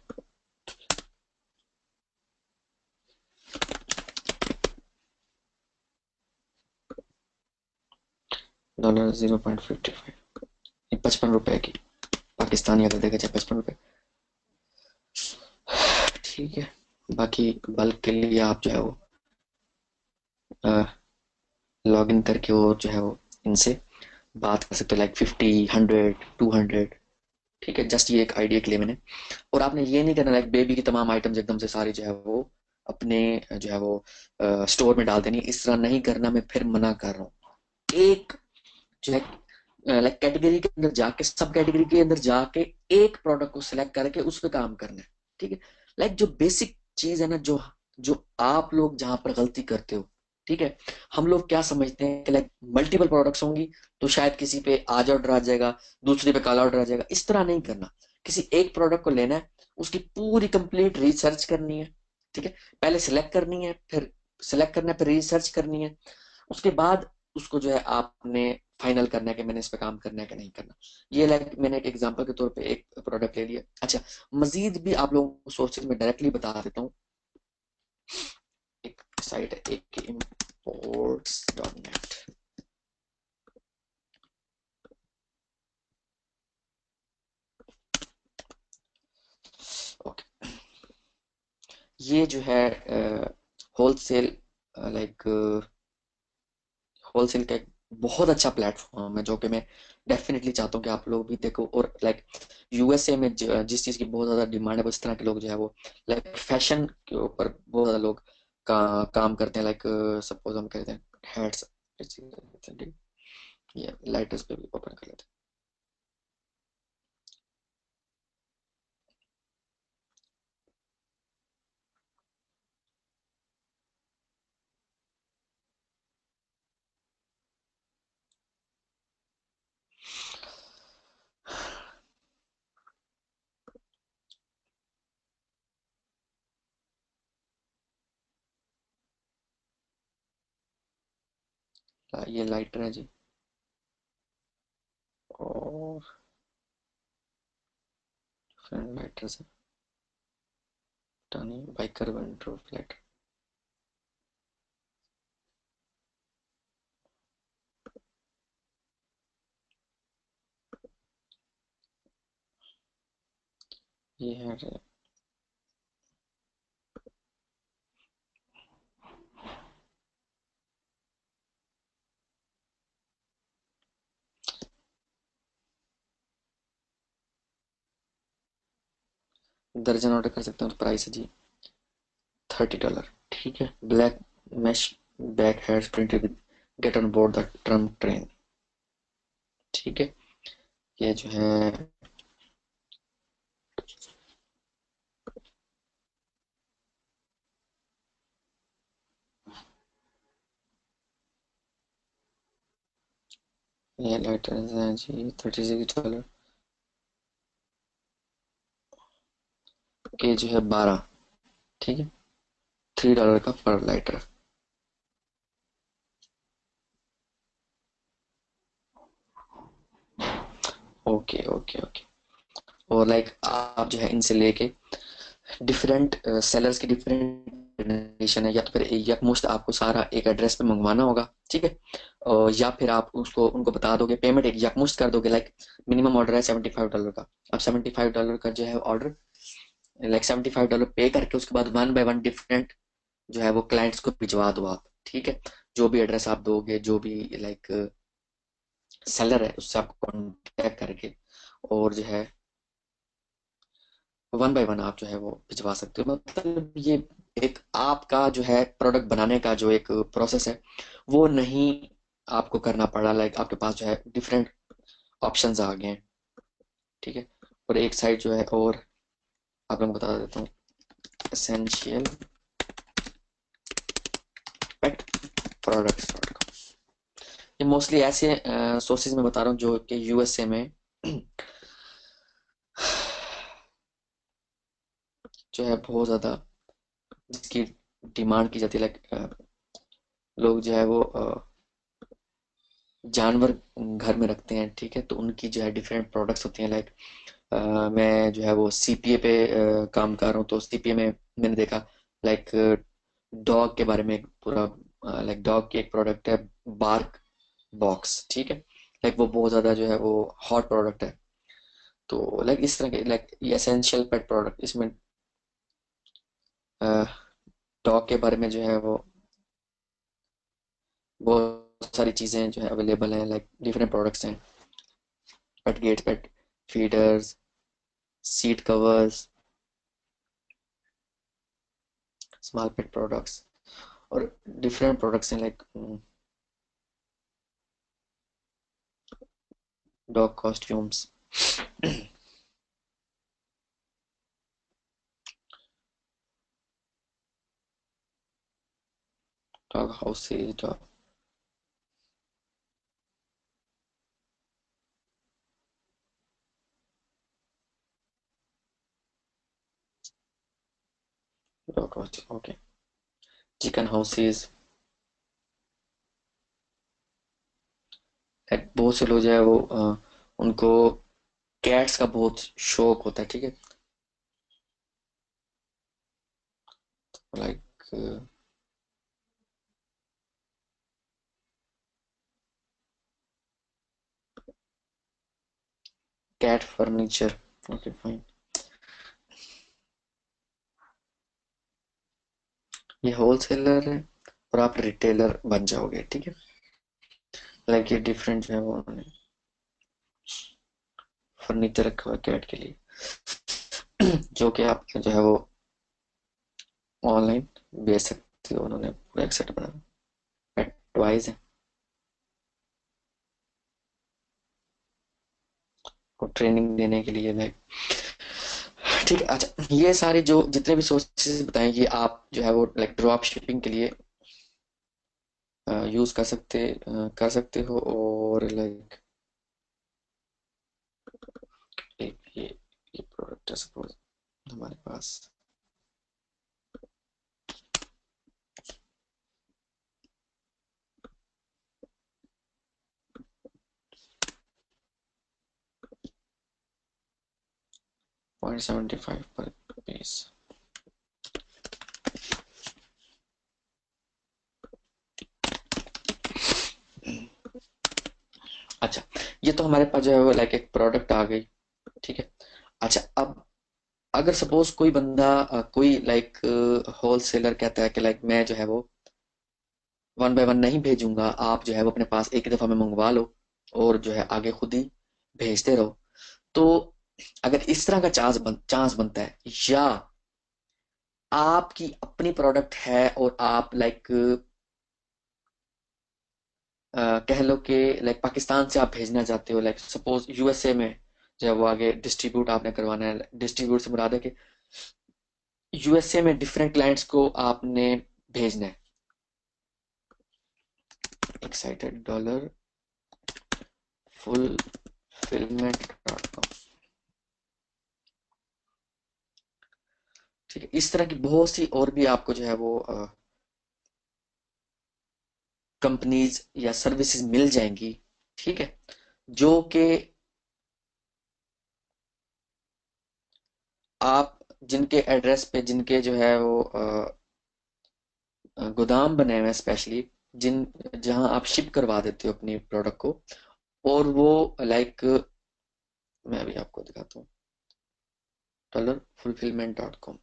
$0.55, ये 55 रुपए की, पाकिस्तानी अगर देखा जाए 55 रुपए। ठीक है। बाकी बल्क के लिए आप जो है वो लॉग इन करके वो जो है वो इनसे बात कर सकते हो, लाइक 50, 100, 200। ठीक है, जस्ट ये एक आइडिया के लिए मैंने। और आपने ये नहीं करना लाइक बेबी की तमाम आइटम्स एकदम से सारी जो है वो अपने जो है वो स्टोर में डाल देनी, इस तरह नहीं करना, मैं फिर मना कर रहा हूँ। एक जो है लाइक कैटेगरी के अंदर जाके, सब कैटेगरी के अंदर जाके एक प्रोडक्ट को सिलेक्ट करके उस पर काम करना है, ठीक है। लाइक जो बेसिक चीज है ना, जो जो आप लोग जहां पर गलती करते हो, ठीक है। हम लोग क्या समझते हैं कि लाइक मल्टीपल प्रोडक्ट्स होंगी तो शायद किसी पे आज ऑर्डर आ जाएगा, दूसरी पे कल ऑर्डर आ जाएगा, इस तरह नहीं करना। किसी एक प्रोडक्ट को लेना है, उसकी पूरी कंप्लीट रिसर्च करनी है, ठीक है। पहले सिलेक्ट करनी है, फिर सिलेक्ट करना है, फिर रिसर्च करनी है, उसके बाद उसको जो है आपने फाइनल करना है कि मैंने इस पे काम करना है कि नहीं करना। ये लाइक मैंने एक एग्जांपल के तौर पे एक प्रोडक्ट ले लिया। अच्छा, मजीद भी आप लोगों को सोर्सेज में डायरेक्टली बता देता हूँ। एक साइट है akimports.net। ओके। ये जो है होलसेल, लाइक होलसेल का एक बहुत अच्छा प्लेटफॉर्म है, जो कि मैं डेफिनेटली चाहता हूँ कि आप लोग भी देखो। और लाइक यूएसए में जिस चीज़ की बहुत ज़्यादा डिमांड है, वो इस तरह के लोग जो है वो लाइक फैशन के ऊपर बहुत ज़्यादा लोग काम करते हैं। लाइक सपोज हम कहते हैं हैट्स, ये लाइटर्स पे भी ओपन कर लेते हैं। ये लाइटर है जी, और डिफरेंट लाइटर्स है। टानी बाइकर वनड्रॉप लाइटर। ये है दर्जन ऑर्डर कर सकते हैं, प्राइस है जी $30। ठीक है, black mesh back heads printed with get on board the Trump train. ठीक है, ये जो है ये लाइटर है जी, $36 के जो है 12। ठीक है, $3 का पर लाइटर। Okay okay okay. और लाइक आप जो है इनसे लेके डिफरेंट सेलर्स की डिफरेंट जनरेशन है, या तो फिर यकमुश्त आपको सारा एक एड्रेस पे मंगवाना होगा। ठीक है, या फिर आप उसको उनको बता दोगे, पेमेंट एक यकमुश्त कर दोगे। लाइक मिनिमम ऑर्डर है $75 का, अब $75 का जो है ऑर्डर, लाइक $75 पे करके उसके बाद वन बाय वन डिफरेंट जो है वो क्लाइंट्स को भिजवा दो आप। ठीक है, जो भी एड्रेस आप दोगे, जो भी लाइक सेलर है उससे आप कॉन्टेक्ट करके, और जो है वन बाय वन आप जो है वो भिजवा सकते हो। मतलब ये एक आपका जो है प्रोडक्ट बनाने का जो एक प्रोसेस है वो नहीं आपको करना पड़ा। लाइक आपके पास जो है डिफरेंट ऑप्शंस आ गए हैं। ठीक है, और एक साइड जो है, और आप लोगों को बता देता हूँ, एसेंशियल पेट प्रोडक्ट्स डॉट कॉम। ये मोस्टली ऐसे सोर्सेज में बता रहा हूँ जो कि यूएसए में जो है बहुत ज़्यादा जिसकी डिमांड की जाती है। लाइक लोग जो है वो जानवर घर में रखते हैं। ठीक है, तो उनकी जो है डिफरेंट प्रोडक्ट्स होती हैं। लाइक मैं जो है वो सीपीए पे काम कर रहा हूँ, तो सीपीए में मैंने देखा लाइक डॉग के बारे में एक पूरा, लाइक डॉग की एक प्रोडक्ट है, बार्क बॉक्स। ठीक है, लाइक वो बहुत ज़्यादा जो है वो हॉट प्रोडक्ट है। तो लाइक इस तरह के, लाइक ये एसेंशियल पेट प्रोडक्ट, इसमें डॉग के बारे में जो है वो बहुत सारी चीज़ें जो है अवेलेबल हैं। लाइक डिफरेंट प्रोडक्ट्स हैं, पेट गेट, पेट फीडर्स, सीट कवर्स, स्मॉल पेट प्रोडक्ट्स, और डिफरेंट प्रोडक्ट्स हैं। Like dog costumes, dog houses, dog dog costume, okay, chicken houses. Like बहुत से लोग जो है वो उनको कैट्स का बहुत शौक होता है। ठीक है, like cat furniture, okay fine. ये होलसेलर है और आप रिटेलर बन जाओगे। ठीक है, लाइक ये डिफरेंट जो है वो उन्होंने फर्नीचर रखा हुआ है कैट के लिए, जो कि आप जो है वो ऑनलाइन बेच सकते हो। उन्होंने पूरा एक सेट बना, पेट टॉयज है और ट्रेनिंग देने के लिए। लाइक ठीक है, अच्छा, ये सारे जो जितने भी सोर्सेज बताएं, ये आप जो है वो लाइक ड्रॉप शिपिंग के लिए यूज कर सकते हो। और लाइक एक ये प्रोडक्ट है सपोज हमारे पास, 0.75 पर पीस। अच्छा, ये तो हमारे पास जो है वो लाइक एक प्रोडक्ट आ गई। ठीक है, अच्छा, अब अगर सपोज कोई बंदा कोई लाइक होलसेलर कहता है कि लाइक मैं जो है वो वन बाय वन नहीं भेजूंगा, आप जो है वो अपने पास एक ही दफा में मंगवा लो और जो है आगे खुद ही भेजते रहो। तो अगर इस तरह का चांस बनता है, या आपकी अपनी प्रोडक्ट है और आप लाइक कह लो कि लाइक पाकिस्तान से आप भेजना चाहते हो, लाइक सपोज यूएसए में जो है वो आगे डिस्ट्रीब्यूट आपने करवाना है। डिस्ट्रीब्यूट से मुराद है कि यूएसए में डिफरेंट क्लाइंट्स को आपने भेजना है। Excited dollar fulfillment.com। ठीक है, इस तरह की बहुत सी और भी आपको जो है वो कंपनीज या सर्विसेज मिल जाएंगी। ठीक है, जो कि आप जिनके एड्रेस पे, जिनके जो है वो गोदाम बने हुए हैं स्पेशली, जिन जहां आप शिप करवा देते हो अपनी प्रोडक्ट को, और वो लाइक मैं अभी आपको दिखाता हूँ, $fulfillment.com।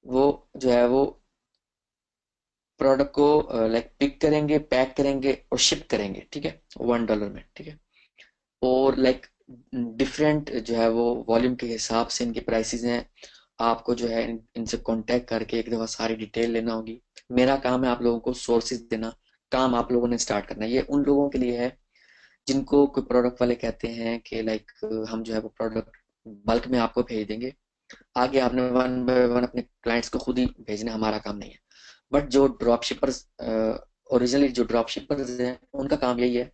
वो जो है वो प्रोडक्ट को लाइक पिक करेंगे, पैक करेंगे और शिप करेंगे। ठीक है, $1 में। ठीक है, और लाइक डिफरेंट जो है वो वॉल्यूम के हिसाब से इनके प्राइसेस हैं। आपको जो है इनसे कांटेक्ट करके एक दफ़ा सारी डिटेल लेना होगी। मेरा काम है आप लोगों को सोर्सेज देना। काम आप लोगों ने स्टार्ट करना है। ये उन लोगों के लिए है जिनको कोई प्रोडक्ट वाले कहते हैं कि लाइक हम जो है वो प्रोडक्ट बल्क में आपको भेज देंगे, आगे आपने वन बाय वन अपने क्लाइंट्स को खुद ही भेजना, हमारा काम नहीं है। बट जो ड्रॉप शिपर्स, ओरिजिनली जो ड्रॉप शिपर्स हैं, उनका काम यही है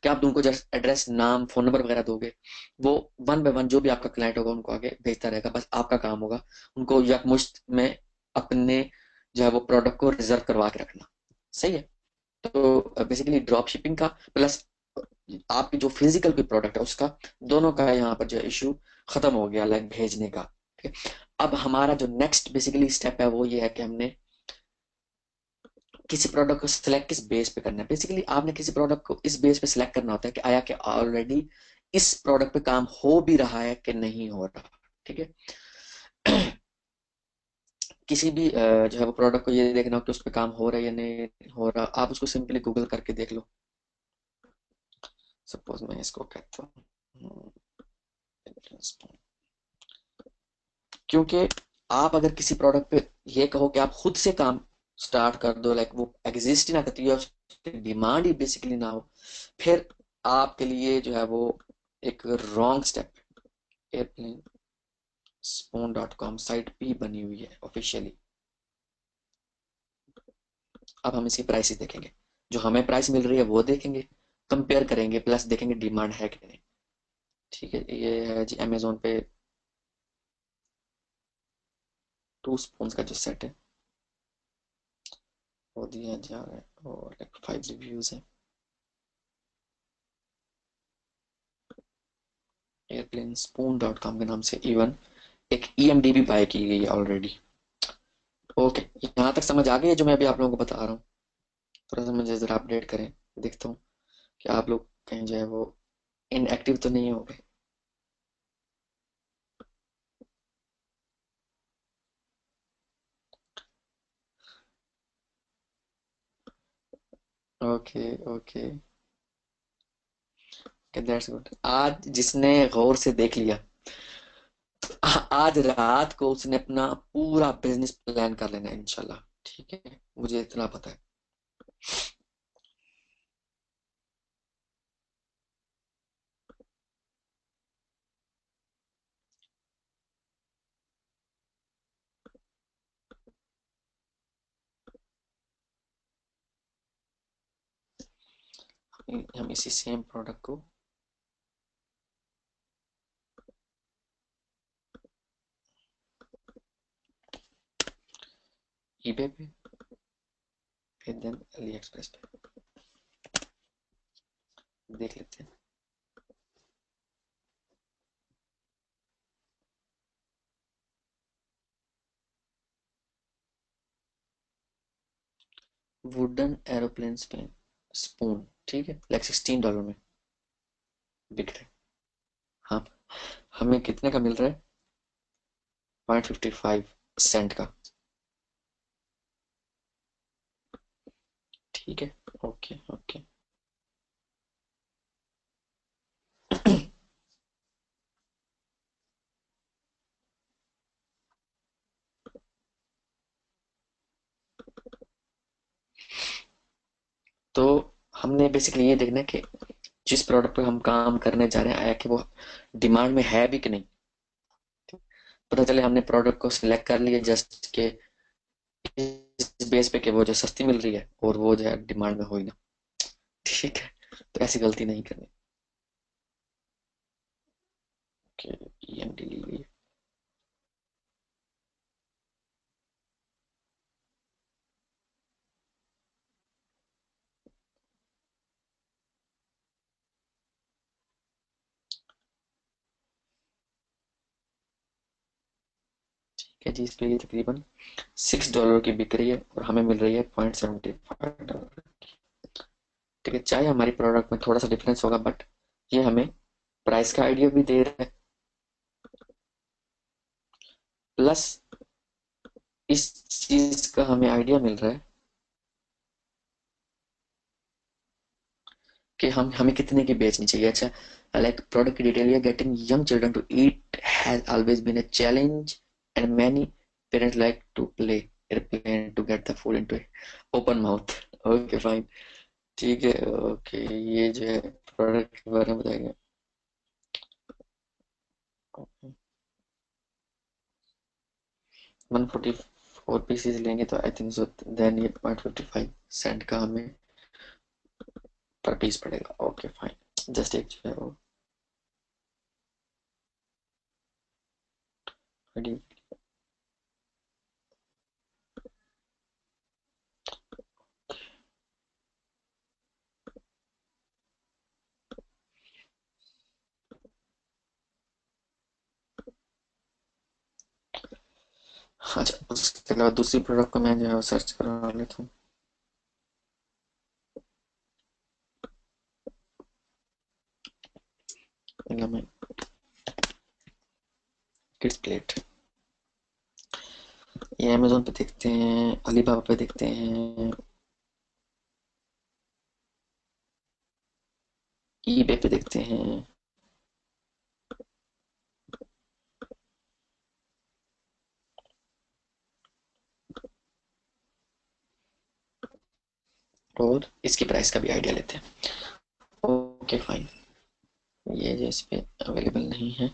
कि आप उनको जस्ट एड्रेस, नाम, फोन नंबर वगैरह दोगे, वो वन बाय वन जो भी आपका क्लाइंट होगा उनको आगे भेजता रहेगा। बस आपका काम होगा उनको यकमुश्त में अपने जो है वो प्रोडक्ट को रिजर्व करवा के रखना। सही है। तो बेसिकली ड्रॉप शिपिंग का प्लस आपकी जो फिजिकल कोई प्रोडक्ट है उसका, दोनों का यहाँ पर जो इशू खत्म हो गया, लाइक भेजने का। ठीक है, अब हमारा जो नेक्स्ट बेसिकली स्टेप है वो ये है कि हमने किसी प्रोडक्ट को सिलेक्ट किस बेस पे करना है। बेसिकली आपने किसी प्रोडक्ट को इस बेस पे सिलेक्ट करना होता है कि आया कि ऑलरेडी इस प्रोडक्ट पे काम हो भी रहा है कि नहीं हो रहा। ठीक है, किसी भी जो है वो प्रोडक्ट को ये देखना हो कि उस पर काम हो रहा है या नहीं हो रहा, आप उसको सिंपली गूगल करके देख लो। सपोज मैं इसको कहता हूँ, क्योंकि आप अगर किसी प्रोडक्ट पे ये कहो कि आप खुद से काम स्टार्ट कर दो, लाइक वो एग्जिस्ट ही ना करती है, उसकी डिमांड ही बेसिकली ना हो, फिर आपके लिए जो है वो एक रॉन्ग स्टेप। एयरप्लेन स्पून.com साइट भी बनी हुई है ऑफिशियली। अब हम इसकी प्राइसेस देखेंगे, जो हमें प्राइस मिल रही है वो देखेंगे, कंपेयर करेंगे, प्लस देखेंगे डिमांड है कि नहीं। ठीक है, ये है जी अमेजोन पे 2 स्पून का जो सेट है वो दिया जा रहा है, और लाइक 5 रिव्यूज है। एयरप्लेन स्पून.com के नाम से इवन एक ईएमडी भी बाय की गई है ऑलरेडी। ओके, यहाँ तक समझ आ गई है जो मैं अभी आप लोगों को बता रहा हूँ? थोड़ा सा मुझे जरा अपडेट करें, देखता हूँ कि आप लोग कहीं जो है वो इनएक्टिव तो नहीं हो गए। Okay okay, that's good. आज जिसने गौर से देख लिया, आज रात को उसने अपना पूरा बिजनेस प्लान कर लेना है इंशाल्लाह। ठीक है, मुझे इतना पता है। हम इसी सेम प्रोडक्ट को ईबे पे, फिर देन अली एक्सप्रेस पे देख लेते हैं। वुडन एरोप्लेन स्पून, ठीक है, लाइक $16 में बिक रहे हैं। हाँ, हमें कितने का मिल रहा है? 0.55 सेंट का। ठीक है। Okay okay. तो हमने बेसिकली ये देखना है कि जिस प्रोडक्ट पे हम काम करने जा रहे हैं आया कि वो डिमांड में है भी कि नहीं। पता चले हमने प्रोडक्ट को सिलेक्ट कर लिया जस्ट के इस बेस पे कि वो जो सस्ती मिल रही है और वो जो है डिमांड में हो ही ना। ठीक है। तो ऐसी गलती नहीं करनी। कि ईएम डिलीवरी। ठीक है जी, इस पे ये तकरीबन $6 की बिक रही है और हमें मिल रही है $0.75। ठीक है, चाहे हमारी प्रोडक्ट में थोड़ा सा डिफरेंस होगा बट ये हमें प्राइस का आइडिया भी दे रहा है, प्लस इस चीज का हमें आइडिया मिल रहा है कि हम हमें कितने की बेचनी चाहिए। अच्छा, लाइक प्रोडक्ट की डिटेल, या getting young children to eat has always been a challenge and many parents like to play airplane to get the food into open mouth. Okay fine. ठीक है। ओके, ये जो है प्रोडक्ट के बारे में बताएंगे। 144 पीसेज लेंगे तो आई थिंक सो देन ये $0.55 का हमें पर पीस पड़ेगा। ओके फाइन, जस्ट एक जो है वो ready। अच्छा, उसके अलावा दूसरी प्रोडक्ट को मैं जो है सर्च करवा लेता हूँ। मैं किड्स प्लेट, ये अमेजोन पे देखते हैं, अलीबाबा पे देखते हैं, ईबे पे देखते हैं। और इसकी प्राइस का भी आइडिया लेते हैं। ओके फाइन, ये जो इस पे अवेलेबल नहीं है।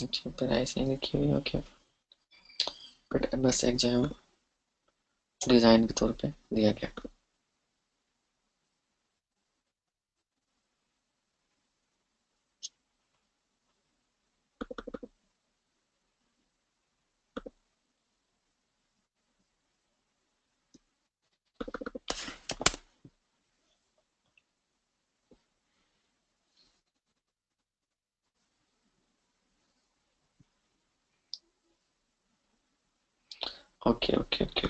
अच्छा, प्राइस नहीं लिखी हुई। ओके, बट बस एक जो है डिजाइन के तौर पे दिया गया। Okay okay okay.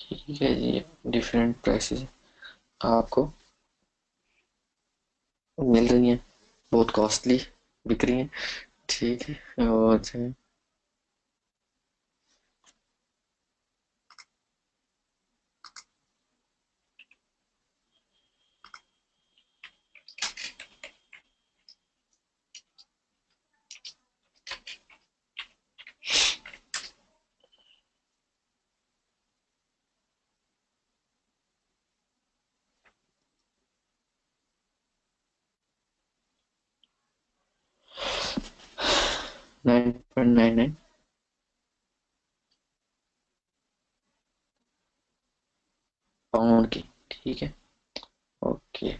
ठीक है जी, डिफरेंट प्राइसेस आपको मिल रही हैं, बहुत कॉस्टली बिक रही हैं। ठीक है, और जो है 9.99 पाउंड की। ठीक है, ओके।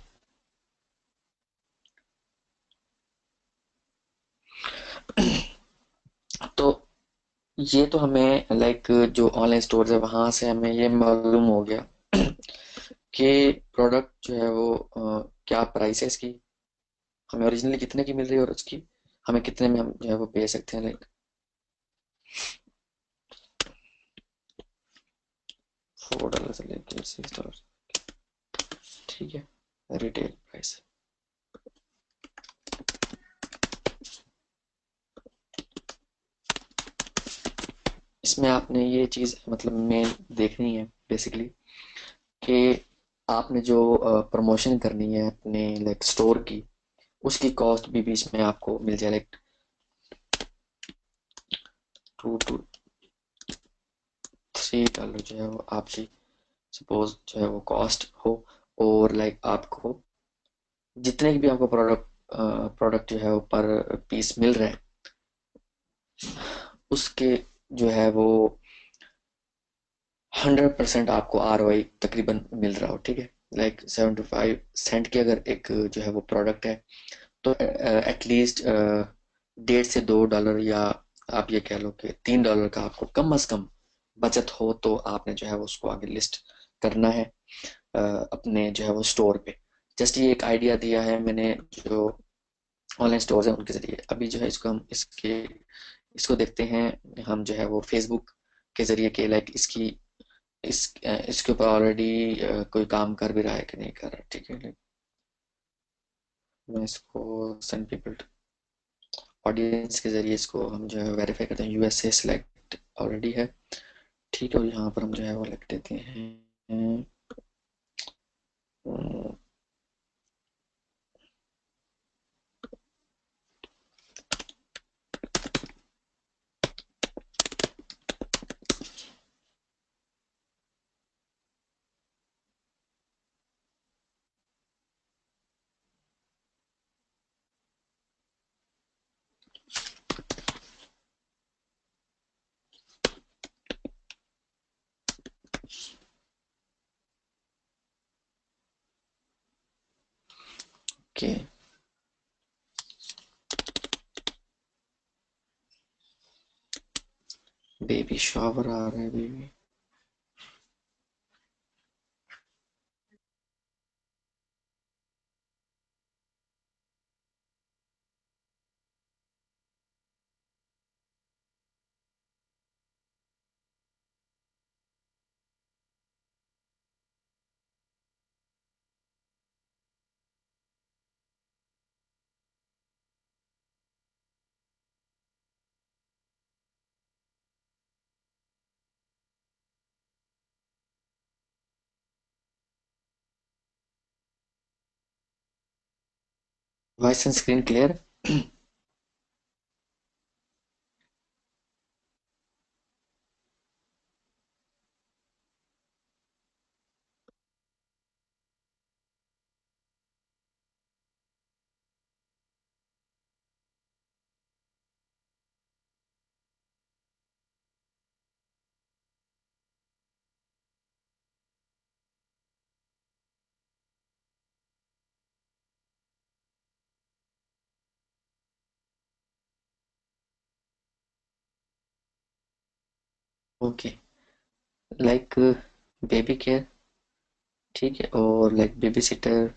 तो ये तो हमें लाइक जो ऑनलाइन स्टोर है वहां से हमें ये मालूम हो गया कि प्रोडक्ट जो है वो क्या प्राइस है इसकी, हमें ओरिजिनली कितने की मिल रही है और उसकी हमें कितने में हम जो है वो बेच सकते हैं, लाइक $4 से लेके $6। ठीक है, रिटेल प्राइस। इसमें आपने ये चीज मतलब मेन देखनी है बेसिकली कि आपने जो प्रमोशन करनी है अपने लाइक स्टोर की, उसकी कॉस्ट भी बीच में आपको मिल जाए, लाइक $2 to $3 जो है वो आपकी सपोज जो है वो कॉस्ट हो। और लाइक आपको जितने भी आपको प्रोडक्ट जो है वो पर पीस मिल रहा है उसके जो है वो 100% आपको ROI तकरीबन मिल रहा हो। ठीक है, लाइक 75 सेंट की अगर एक जो है वो प्रोडक्ट है तो एटलीस्ट $1.5 से $2 या आप ये कह लो कि $3 का आपको कम से कम बचत हो, तो आपने जो है वो उसको आगे लिस्ट करना है अपने जो है वो स्टोर पे। जस्ट ये एक आइडिया दिया है मैंने जो ऑनलाइन स्टोर्स हैं उनके जरिए। अभी जो है इसको हम इसको देखते हैं हम जो है वो फेसबुक के जरिए के लाइक इसके ऊपर ऑलरेडी कोई काम कर भी रहा है कि नहीं कर रहा। ठीक है, like, मैं इसको सेंड पीपल ऑडियंस के जरिए इसको हम जो है वेरीफाई करते हैं, USA सिलेक्ट ऑलरेडी है। ठीक है, और यहाँ पर हम जो है वो लिख देते हैं कि बेबी शॉवर आ रहा है baby. Voice and screen clear. Okay, like baby care. ठीक है, और like baby sitter,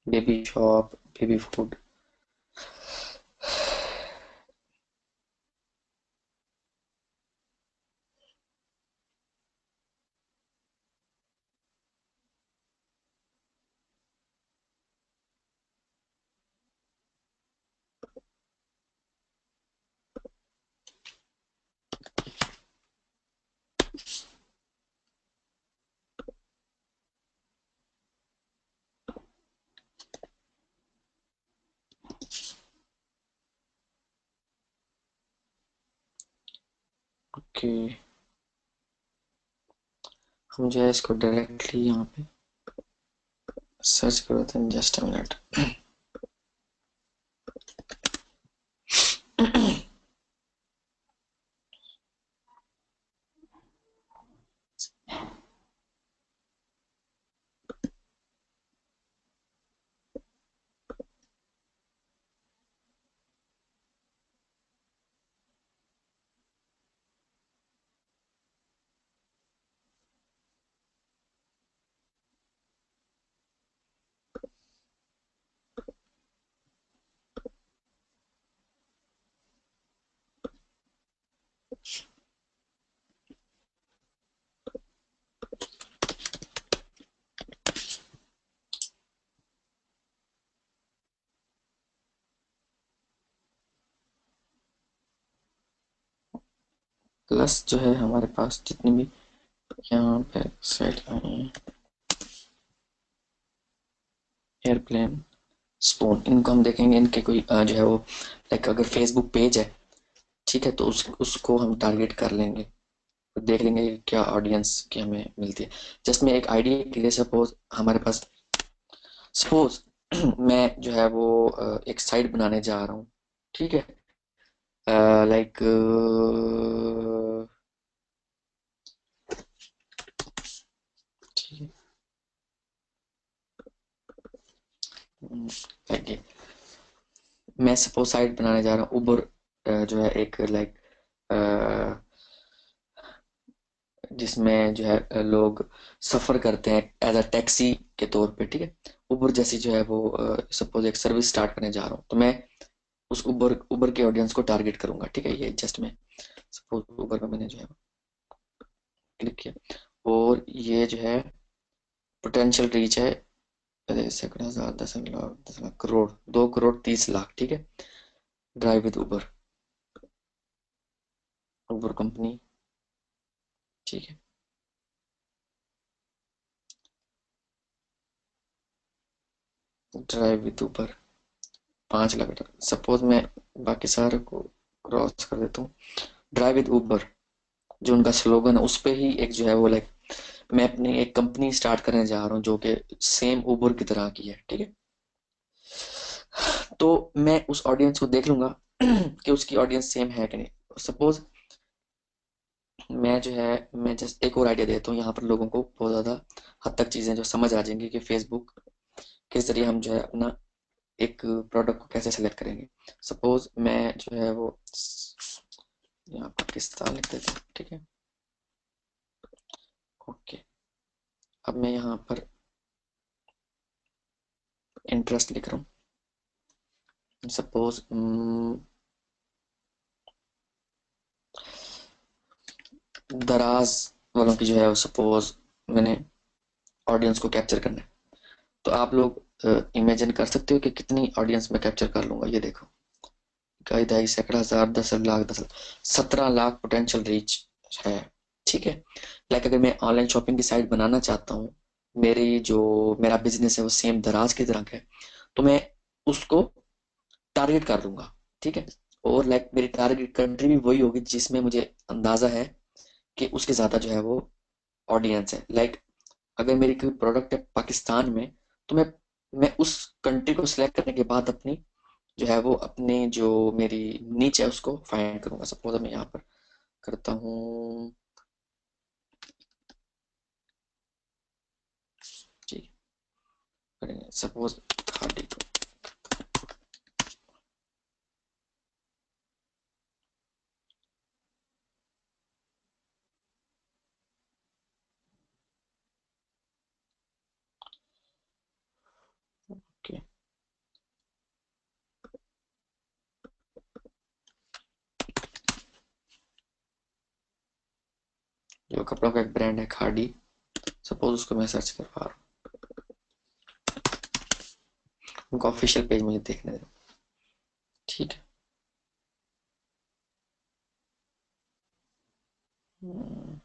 baby shop, baby food. Okay, हम जो है इसको डायरेक्टली यहाँ पे सर्च करो थे, जस्ट अ मिनट। प्लस जो है हमारे पास जितनी भी यहाँ पे साइट आई हैं, एयरप्लेन, स्पून, इनको हम देखेंगे, इनके कोई जो है वो लाइक अगर फेसबुक पेज है, ठीक है, तो उसको हम टारगेट कर लेंगे, देख लेंगे कि क्या ऑडियंस की हमें मिलती है। जस्ट मैं एक आइडिया के लिए, सपोज हमारे पास, सपोज मैं जो है वो एक साइट बनाने जा रहा हूँ, ठीक है, लाइक ठीक है, लाइक ये मैं सपोज साइट बनाने जा रहा हूँ उबर, जो है एक लाइक जिसमें जो है लोग सफर करते हैं एज अ टैक्सी के तौर पे, ठीक है, उबर जैसी जो है वो सपोज एक सर्विस स्टार्ट करने जा रहा हूँ, तो मैं उस उबर उबर के ऑडियंस को टारगेट करूंगा, ठीक है, ये जस्ट मैं सपोज उबर में मैंने जो है क्लिक किया, और ये जो है पोटेंशियल रीच है, सैकड़ों हजार, 10 लाख, 10 लाख, करोड़, 2 करोड़ 30 लाख, ठीक है, drive with Uber, Uber company, ठीक है, drive with Uber, 5 lakh, suppose मैं बाकी सारे को क्रॉस कर देता हूँ, ड्राइव विद उबर जो उनका स्लोगन है, उस पे ही एक जो है वो लाइक मैं अपनी एक कंपनी स्टार्ट करने जा रहा हूँ जो कि सेम उबर की तरह की है, ठीक है, तो मैं उस ऑडियंस को देख लूंगा कि उसकी ऑडियंस सेम है कि नहीं। सपोज मैं जो है मैं जस्ट एक और आइडिया देता हूँ, यहाँ पर लोगों को बहुत ज्यादा हद तक चीजें जो समझ आ जाएंगी कि फेसबुक के जरिए हम जो है अपना एक प्रोडक्ट को कैसे सेलेक्ट करेंगे। सपोज मैं जो है वो यहाँ पाकिस्तान लिख देता हूँ, ठीक है, ओके, अब मैं यहाँ पर इंटरेस्ट लिख रहा हूँ, सपोज दराज वालों की जो है सपोज मैंने ऑडियंस को कैप्चर करना है, तो आप लोग इमेजिन कर सकते हो कि कितनी ऑडियंस में कैप्चर कर लूंगा। ये देखो, कई ढाई सैकड़ा हजार, 10 लाख, 10 लाख, 17 लाख पोटेंशियल रीच है, ठीक है, लाइक अगर मैं ऑनलाइन शॉपिंग की साइट बनाना चाहता हूँ, मेरी जो मेरा बिजनेस है वो सेम दराज की तरह का है, तो मैं उसको टारगेट कर लूंगा, ठीक है, और लाइक मेरी टारगेट कंट्री भी वही होगी जिसमें मुझे अंदाजा है कि उसके ज्यादा जो है वो ऑडियंस है, लाइक अगर मेरी कोई प्रोडक्ट है पाकिस्तान में, तो मैं उस कंट्री को सिलेक्ट करने के बाद अपनी जो है वो अपनी जो मेरी नीच है उसको फाइंड करूंगा। सपोज मैं यहाँ पर करता हूँ, ठीक है, सपोज खाड़ी को, ओके, जो कपड़ों का एक ब्रांड है खाड़ी, सपोज उसको मैं सर्च कर पा रहा हूँ, उनका ऑफिशियल पेज मुझे देखने दो, ठीक है, हम्म,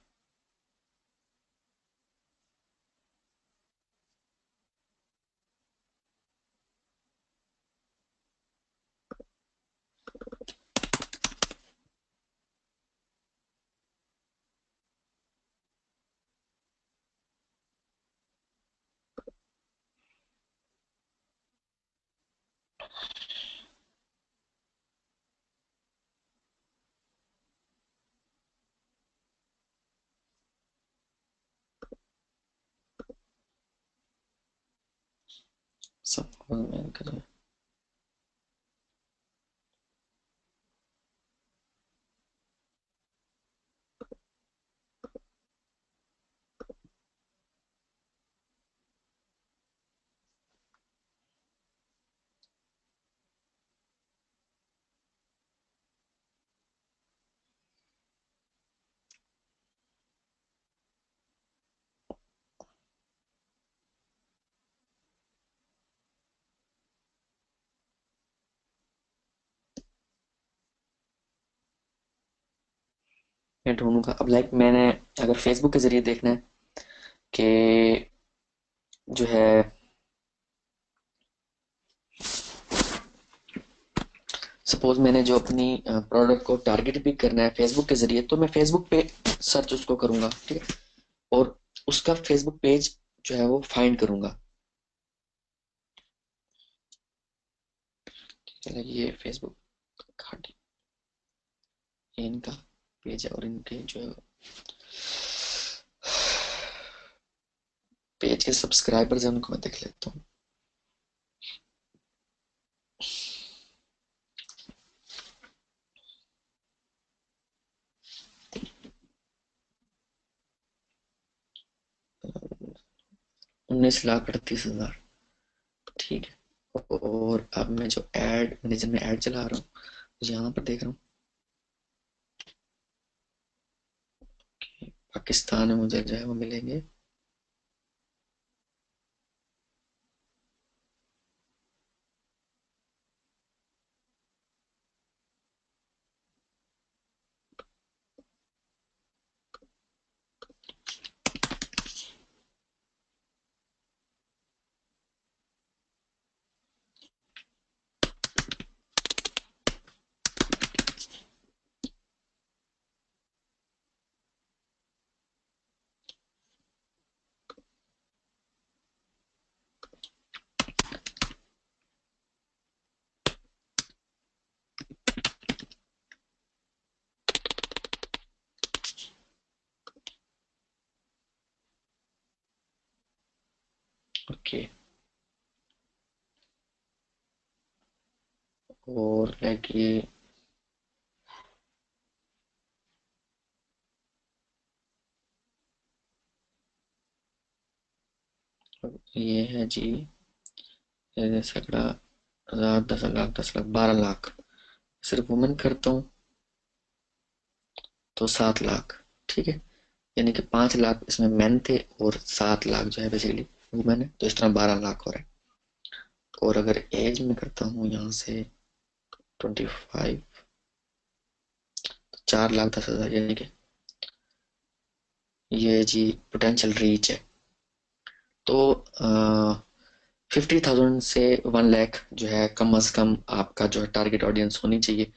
सपोज मैं करूँ, मैं ढूंढूंगा। अब लाइक मैंने अगर फेसबुक के जरिए देखना है कि जो है, सपोज मैंने जो अपनी प्रोडक्ट को टारगेट भी करना है फेसबुक के जरिए, तो मैं फेसबुक पे सर्च उसको करूंगा, ठीक है, और उसका फेसबुक पेज जो है वो फाइंड करूंगा। चलो ये फेसबुक खाटी, ये इनका पेज है, और इनके जो है पेज के सब्सक्राइबर्स हैं उनको मैं देख लेता हूँ। उन्नीस लाख 38 हजार, ठीक है। और अब मैं जो एड मैनेजर में ऐड चला रहा हूँ, यहाँ पर देख रहा हूँ कि पाकिस्तान में मुझे जो है वो मिलेंगे। ओके, और लाइक ये है जी, ये सैकड़ा, 1000, 10 लाख, 10 लाख, 12 लाख। सिर्फ वुमेन करता हूँ तो 7 लाख, ठीक है। यानी कि 5 लाख इसमें मैन थे और 7 लाख जो है बेसिकली वुमेन है, तो इस तरह 12 लाख हो रहा है। और अगर एज में करता हूँ यहाँ से 25, 4 लाख 10 हजार, यानी कि ये जी पोटेंशियल रीच है। तो 50,000 से 1 लाख जो है कम अज कम आपका जो है टारगेट ऑडियंस होनी चाहिए,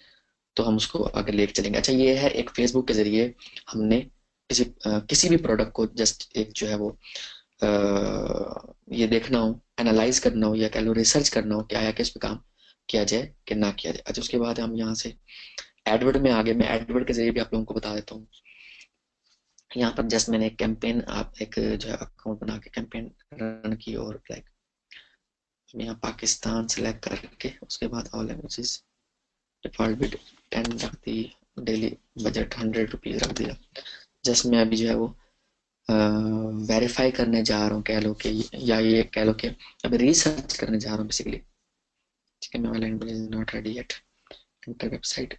तो हम उसको आगे लेके चलेंगे। अच्छा, ये है एक फेसबुक के जरिए हमने किसी भी प्रोडक्ट को जस्ट एक जो है वो ये देखना हो, एनालाइज करना हो, या कह लो रिसर्च करना हो कि आया किस पे काम किया जाए कि ना किया जाए। अच्छा, उसके बाद हम यहाँ से एडवर्ड में आगे, मैं एडवर्ड के जरिए भी आप लोगों को बता देता हूँ। यहाँ पर जस्ट मैंने एक कैंपेन, आप एक जो है अकाउंट बना के कैंपेन रन की, और लाइक यहाँ पाकिस्तान सेलेक्ट करके उसके बाद ऑल लैंग्वेजेस, डिफॉल्ट बिट 10 रख दी, डेली बजट 100 रुपीज रख दिया। जस्ट मैं अभी जो है वो वेरीफाई करने जा रहा हूँ, कह लो कि, या ये कह लो कि अभी रिसर्च करने जा रहा हूँ बेसिकली, ठीक है। मैं language is not ready yet, inter website,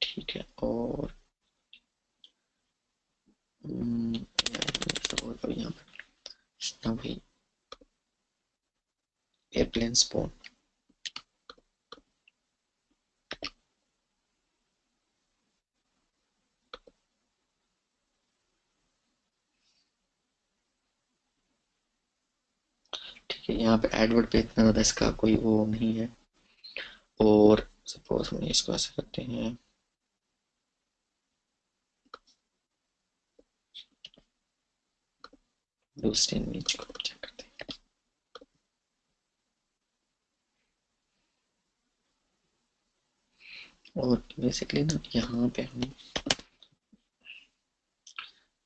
ठीक है। और अभी यहाँ पर अभी एयरप्लेन स्पोन, ठीक है। यहाँ पे एडवर्ड पे इतना ज़्यादा इसका कोई वो नहीं है। और सपोज हम इसको ऐसे करते हैं, दूसरी इमेज को चेक करते हैं और बेसिकली ना यहाँ पे हम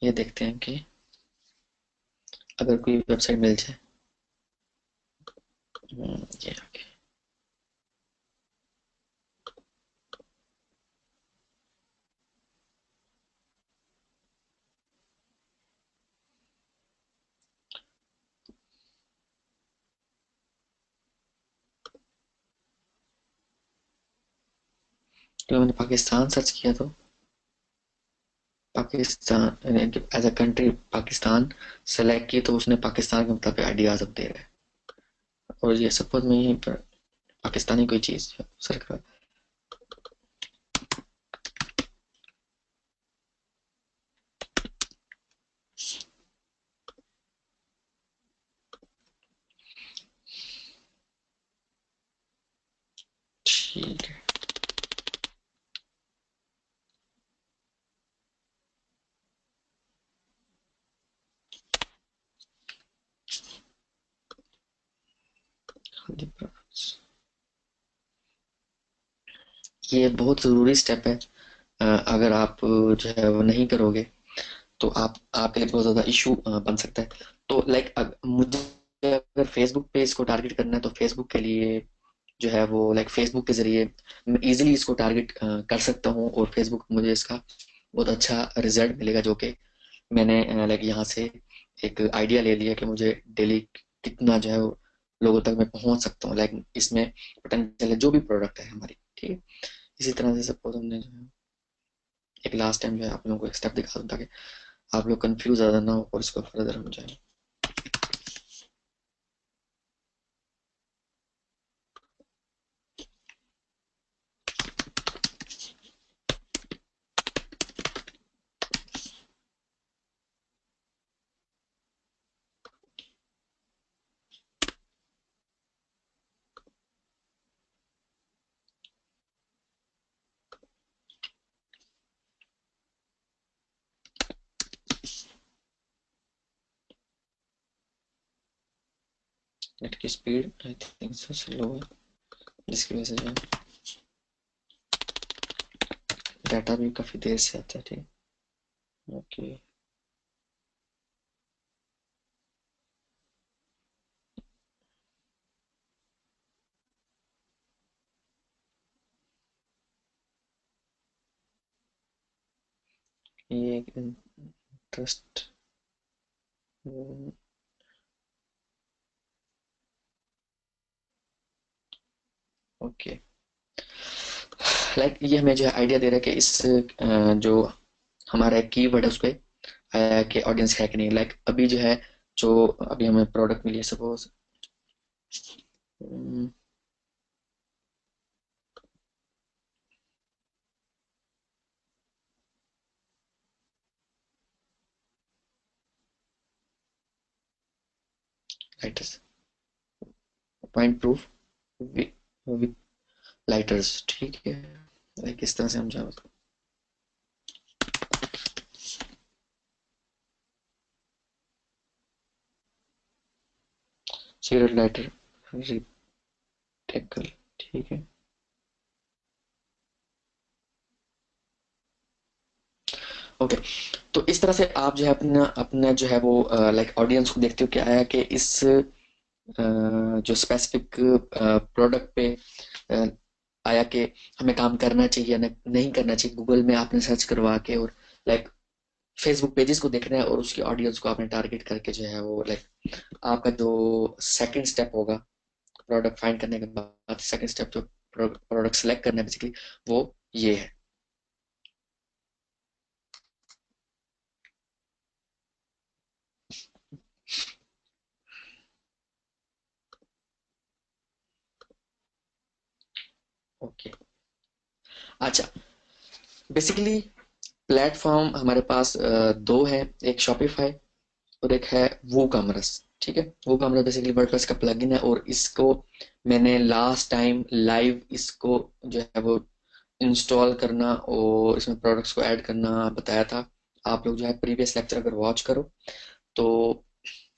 ये देखते हैं कि अगर कोई वेबसाइट मिल जाए। ये आगे तो मैंने पाकिस्तान सर्च किया तो Pakistan as a country Pakistan select की तो उसने पाकिस्तान के मतलब आइडियाज अब दे रहा है। और ये सपोज में यहीं पर पाकिस्तानी कोई चीज सर्च कर। ठीक है। ये बहुत जरूरी स्टेप है। अगर आप जो है वो नहीं करोगे तो आप आपके लिए बहुत ज्यादा इशू बन सकता है। तो लाइक मुझे अगर फेसबुक पे इसको टारगेट करना है तो फेसबुक के लिए जो है वो लाइक फेसबुक के जरिए मैं इजीली इसको टारगेट कर सकता हूँ और फेसबुक मुझे इसका बहुत अच्छा रिजल्ट मिलेगा जो कि मैंने लाइक यहाँ से एक आइडिया ले लिया कि मुझे डेली कितना जो है वो लोगों तक मैं पहुंच सकता हूँ। लाइक इसमें पोटेंशियल है जो भी प्रोडक्ट है हमारी। ठीक है। इसी तरह से सपोज हमने जो है एक लास्ट टाइम जो है आप लोगों को एक स्टेप दिखा दूँ ताकि आप लोग कंफ्यूज ज़्यादा ना हो और इसको फर्दर हम जाए। नेट की speed I think so slow है जिसकी वजह से जो है डाटा भी काफ़ी देर से आता है। ठीक है। ओके। ये एक इंटरेस्ट। ओके। लाइक ये हमें जो है आइडिया दे रहा है कि इस जो हमारा कीवर्ड है उस पे कि ऑडियंस है कि नहीं। लाइक अभी जो है जो अभी हमें प्रोडक्ट मिली है suppose lighters point proof with lighters. ठीक है। लाइक इस तरह से हम जाओ सिगरेट लाइटर रिटेकल। ठीक है। ओके। तो इस तरह से आप जो है अपना अपना जो है वो लाइक ऑडियंस को देखते हो क्या है कि इस जो स्पेसिफिक प्रोडक्ट पे अ, आया कि हमें काम करना चाहिए या नहीं करना चाहिए। गूगल में आपने सर्च करवा के और लाइक फेसबुक पेजेस को देखना है और उसकी ऑडियंस को आपने टारगेट करके जो है वो लाइक आपका जो सेकंड स्टेप होगा प्रोडक्ट फाइंड करने के बाद सेकंड स्टेप जो प्रोडक्ट सेलेक्ट करना है बेसिकली वो ये है। ओके। अच्छा। बेसिकली प्लेटफॉर्म हमारे पास दो है। एक शॉपिफाई और एक है वो कॉमर्स। ठीक है। वो कॉमर्स बेसिकली वर्डप्रेस का प्लगइन है और इसको मैंने लास्ट टाइम लाइव इसको जो है वो इंस्टॉल करना और इसमें प्रोडक्ट्स को ऐड करना बताया था। आप लोग जो है प्रीवियस लेक्चर अगर वॉच करो तो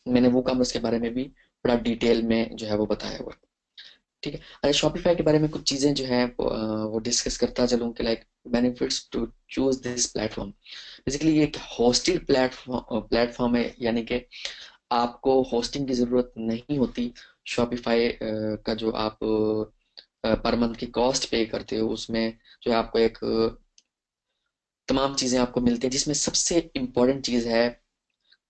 मैंने वो कॉमर्स के बारे में भी बड़ा डिटेल में जो है वो बताया हुआ है। ठीक है। अरे शॉपिफाई के बारे में कुछ चीजें जो है वो डिस्कस करता चलूं कि like benefits to choose this platform. Basically ये एक होस्टेड प्लेटफॉर्म प्लेटफॉर्म है, यानी कि आपको होस्टिंग की जरूरत नहीं होती। शॉपिफाई का जो आप पर मंथ की कॉस्ट पे करते हो, उसमें जो है आपको एक तमाम चीजें आपको मिलती हैं, जिसमें सबसे इम्पोर्टेंट चीज है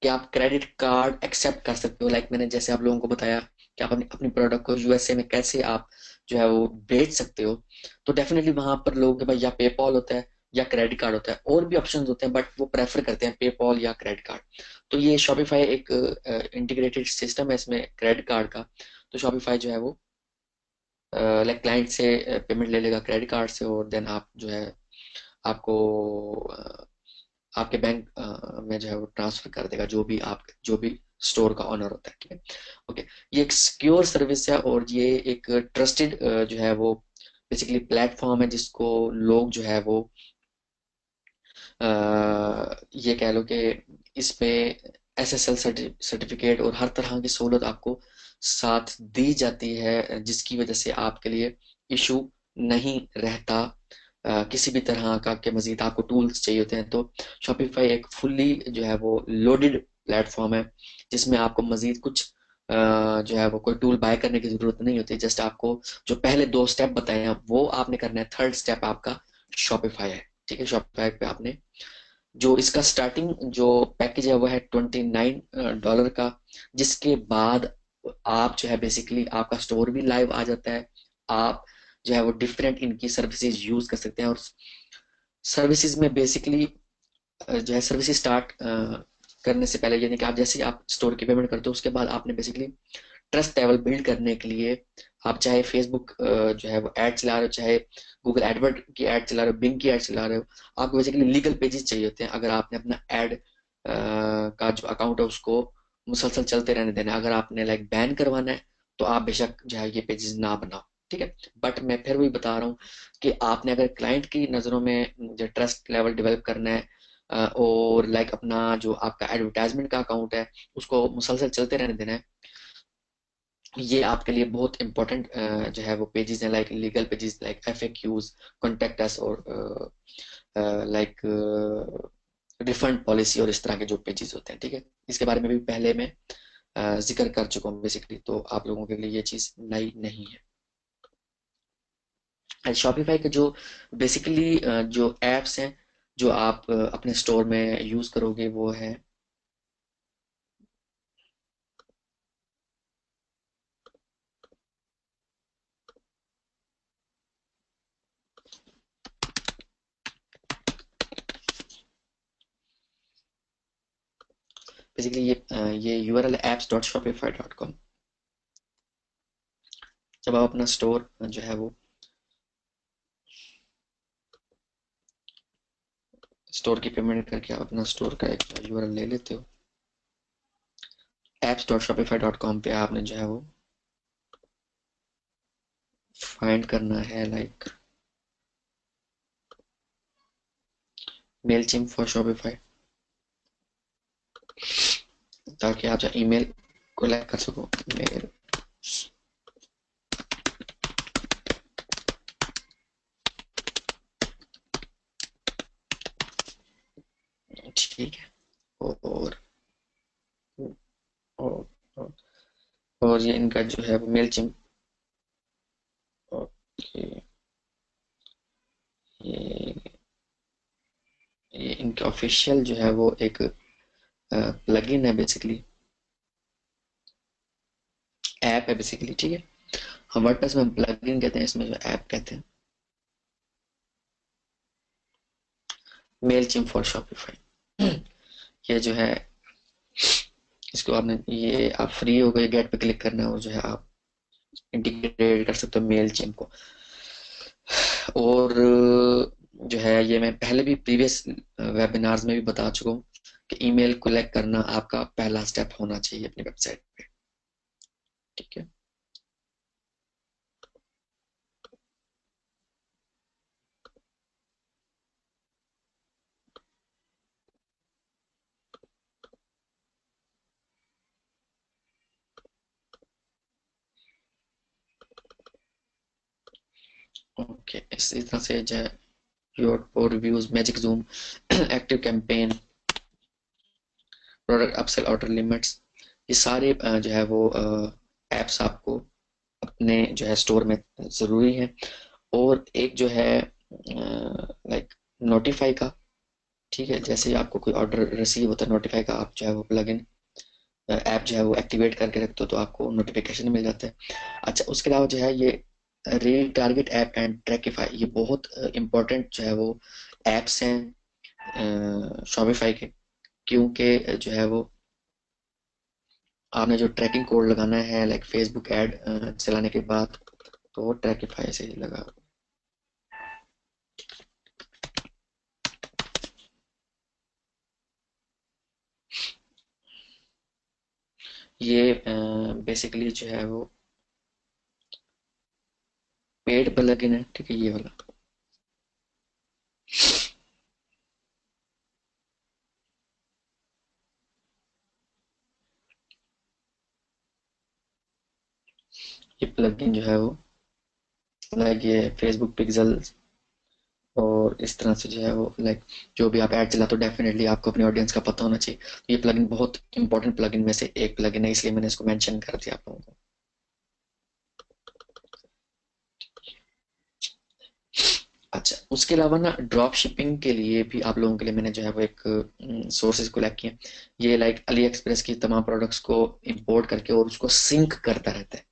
कि आप क्रेडिट कार्ड एक्सेप्ट कर सकते हो। लाइक मैंने जैसे आप लोगों को बताया कि आप अपनी अपनी प्रोडक्ट को यूएसए में कैसे आप जो है वो बेच सकते हो। तो डेफिनेटली वहां पर लोग भाई या पेपॉल होता है या क्रेडिट कार्ड होता है, और भी ऑप्शन होते हैं, बट वो प्रेफर करते हैं पेपॉल या क्रेडिट कार्ड। तो ये शॉपिफाई एक इंटीग्रेटेड सिस्टम है इसमें क्रेडिट कार्ड का। तो शॉपिफाई जो है वो लाइक क्लाइंट से पेमेंट ले लेगा क्रेडिट कार्ड से, और देन आप जो है आपको आपके बैंक में जो है वो ट्रांसफर कर देगा, जो भी स्टोर का ऑनर होता है। ठीक है। ओके। ये एक सिक्योर सर्विस है, और ये एक ट्रस्टेड जो है वो बेसिकली प्लेटफॉर्म है, जिसको लोग जो है वो ये कह लो कि इसमें एसएसएल सर्टिफिकेट और हर तरह की सहूलत आपको साथ दी जाती है, जिसकी वजह से आपके लिए इशू नहीं रहता किसी भी तरह का के मजीद आपको टूल्स चाहिए होते हैं। तो शॉपिफाई एक फुल्ली जो है वो लोडेड प्लेटफॉर्म है, जिसमें आपको मजीद कुछ जो है वो कोई टूल बाय करने की जरूरत नहीं होती। जस्ट आपको जो पहले दो स्टेप बताए हैं वो आपने करना है, थर्ड स्टेप आपका शॉपिफाई है। ठीक है। शॉपिफाई पे आपने जो इसका स्टार्टिंग जो पैकेज है वो है $29 का, जिसके बाद आप जो है बेसिकली आपका स्टोर भी लाइव आ जाता है। आप जो है वो डिफरेंट इनकी सर्विसेज यूज कर सकते हैं, और सर्विसेज में बेसिकली जो है सर्विसेज स्टार्ट करने से पहले, यानी कि आप जैसे ही आप स्टोर की पेमेंट करते हो उसके बाद आपने बेसिकली ट्रस्ट लेवल बिल्ड करने के लिए आप चाहे फेसबुक जो है वो ऐड चला रहे हो, चाहे गूगल एडवर्ड की ऐड चला रहे हो, बिंग की ऐड चला रहे हो, आपको बेसिकली लीगल पेजेस चाहिए होते हैं। अगर आपने अपना ऐड का जो अकाउंट है उसको मुसलसल चलते रहने देना है, अगर आपने लाइक बैन करवाना है, तो आप बेशक जो है ये पेजेस ना बनाओ। ठीक है। बट मैं फिर वही बता रहा हूँ कि आपने अगर क्लाइंट की नज़रों में जो ट्रस्ट लेवल डेवलप करना है और लाइक अपना जो आपका एडवर्टाइजमेंट का अकाउंट है उसको मुसलसल चलते रहने देना है, ये आपके लिए बहुत इंपॉर्टेंट जो है वो पेजेस हैं, like legal pages like FAQs, contact us, और लाइक रिफंड पॉलिसी, और इस तरह के जो पेजेस होते हैं। ठीक है। इसके बारे में भी पहले मैं जिक्र कर चुका हूँ बेसिकली, तो आप लोगों के लिए ये चीज़ नई नहीं है। शॉपिफाई के जो बेसिकली जो एप्स हैं जो आप अपने स्टोर में यूज़ करोगे वो है बेसिकली ये यूआरएल apps.shopify.com। जब आप अपना स्टोर जो है वो स्टोर की पेमेंट करके आप अपना स्टोर का एक यूआरएल ले लेते हो, apps.shopify.com पे आपने जो है वो फाइंड करना है लाइक मेल चिम फॉर शॉपिफाई, ताकि आप जो ईमेल कलेक्ट कर सको। मेल, ठीक है। और और, और ये इनका जो है वो मेल चिम। ओके। ये ये इनका ऑफिशियल जो है वो एक प्लगइन है बेसिकली, ऐप है बेसिकली। ठीक है। हम वर्डप्रेस में प्लगइन कहते हैं, इसमें जो ऐप कहते हैं मेल चिम फॉर शॉपिफाई। ये जो है इसको आपने ये आप फ्री हो गए, गेट पे क्लिक करना है और जो है आप इंटीग्रेट कर सकते हो मेल चिम को। और जो है ये मैं पहले भी प्रीवियस वेबिनार्स में भी बता चुका हूँ कि ईमेल कलेक्ट करना आपका पहला स्टेप होना चाहिए अपनी वेबसाइट पे। ठीक है। ओके, इसी तरह से जो है your for reviews, magic zoom, active campaign, product upsell, order limits, ये सारे जो है वो एप्स आपको अपने जो है स्टोर में ज़रूरी है। और एक जो है लाइक नोटिफाई का, ठीक है, जैसे ही आपको कोई ऑर्डर रिसीव होता है, नोटिफाई का आप जो है वो प्लगइन ऐप जो है वो एक्टिवेट करके रखते हो तो आपको नोटिफिकेशन मिल जाता है। अच्छा, उसके अलावा जो है ये रीटारगेट ऐप एंड ट्रैकिफाई, ये बहुत इंपॉर्टेंट जो है वो एप्स हैं शॉपिफाई के, क्योंकि जो है वो आपने जो ट्रैकिंग कोड लगाना है लाइक फेसबुक ऐड चलाने के बाद, तो वो ट्रैकिफाई से ही लगा। ये बेसिकली जो है वो पेड प्लगइन है, ठीक है, ये वाला। ये प्लगइन जो है वो लाइक ये फेसबुक पिक्सल और इस तरह से जो है वो लाइक जो भी आप ऐड चला तो डेफिनेटली आपको अपनी ऑडियंस का पता होना चाहिए। तो ये प्लगइन बहुत इंपॉर्टेंट प्लगइन में से एक प्लगइन है, इसलिए मैंने इसको मेंशन कर दिया आप लोगों को। अच्छा, उसके अलावा ना ड्रॉप शिपिंग के लिए भी आप लोगों के लिए मैंने जो है वो एक सोर्सेज कलेक्ट किए। ये लाइक अली एक्सप्रेस की तमाम प्रोडक्ट्स को इंपोर्ट करके और उसको सिंक करता रहता है।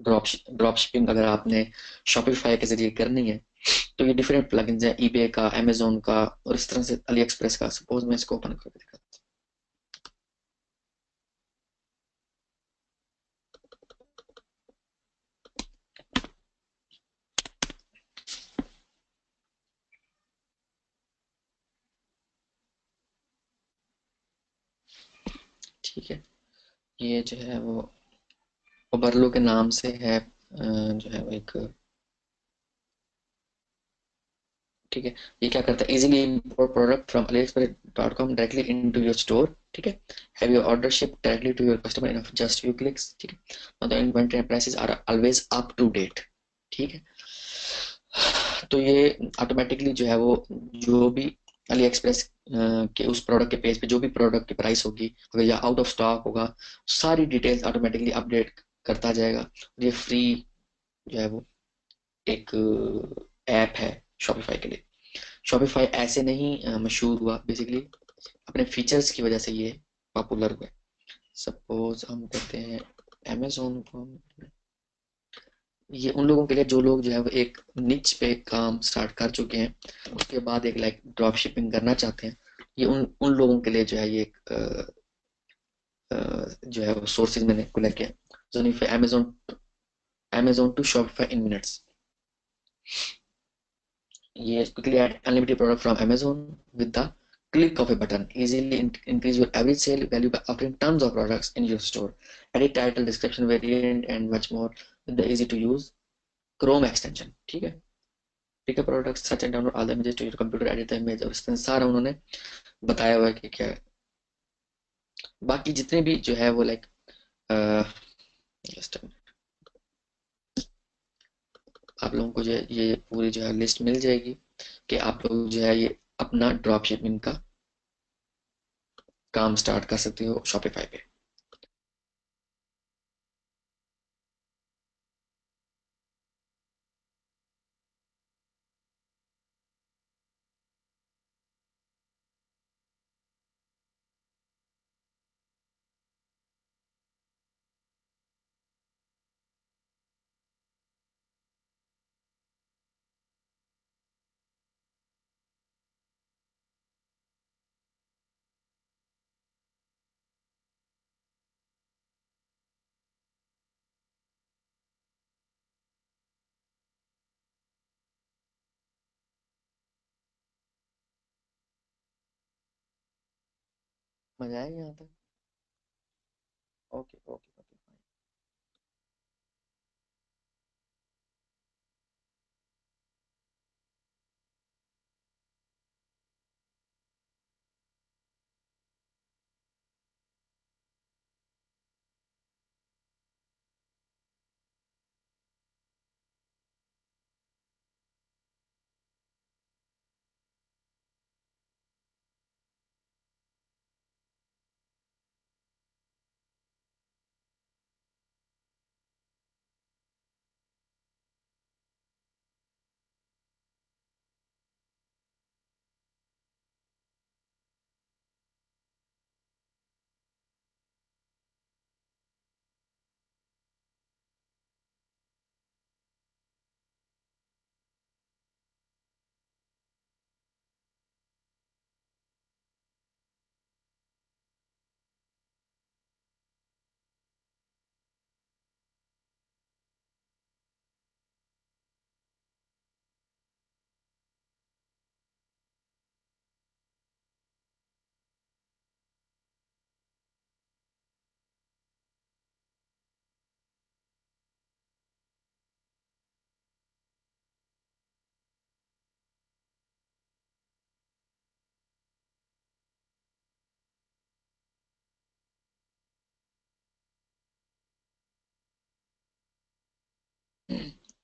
ड्रॉप शिपिंग अगर आपने शॉपिफाई के जरिए करनी है तो ये डिफरेंट प्लगइन्स है, ईबे का, अमेजोन का और इस तरह से अली एक्सप्रेस का। सपोज मैं इसको ओपन करके दिखाता हूँ, ठीक है। ये जो है वो ओबरलो के नाम से है जो है वो एक, ठीक है। ये क्या करता है, easily import product from aliexpress.com directly into your store, ठीक है। Have your order ship directly to your customer in just few clicks, ठीक है। The inventory prices are always up to date, ठीक है। तो ये ऑटोमेटिकली जो है वो जो भी अली एक्सप्रेस के उस प्रोडक्ट के पेज पे जो भी प्रोडक्ट की प्राइस होगी, अगर या आउट ऑफ स्टॉक होगा, सारी डिटेल्स ऑटोमेटिकली अपडेट करता जाएगा। ये फ्री जो है वो एक ऐप है शॉपिफाई के लिए। शॉपिफाई ऐसे नहीं मशहूर हुआ, बेसिकली अपने फीचर्स की वजह से ये पॉपुलर हुआ। सपोज हम कहते हैं अमेजोन को, ये उन लोगों के लिए जो लोग जो है वो एक निच पे काम स्टार्ट कर चुके हैं, उसके बाद एक लाइक ड्रॉप शिपिंग करना चाहते हैं। ये उन उन लोगों के लिए जो है ये एक जो है वो सोर्सेज मैंने को लेके जोनिफाई Amazon to Shopify in minutes. Yes, quickly add unlimited product from Amazon with the click of a button. Easily increase your average sale value by offering tons of products in your store. Edit title, description, variant, and much more with the easy to use Chrome extension. ठीक है, pick a product, search and download all the images to your computer, edit the image, और इस तरह सारा उन्होंने बताया हुआ है कि क्या है। बाकी जितने भी जो है वो लाइक जस्ट आप लोगों को जो है ये पूरी जो है लिस्ट मिल जाएगी कि आप लोग जो है ये अपना ड्रॉप शिपिंग का काम स्टार्ट कर सकते हो शॉपिफाई पे। मजा आएगा यहाँ तक। Okay okay okay.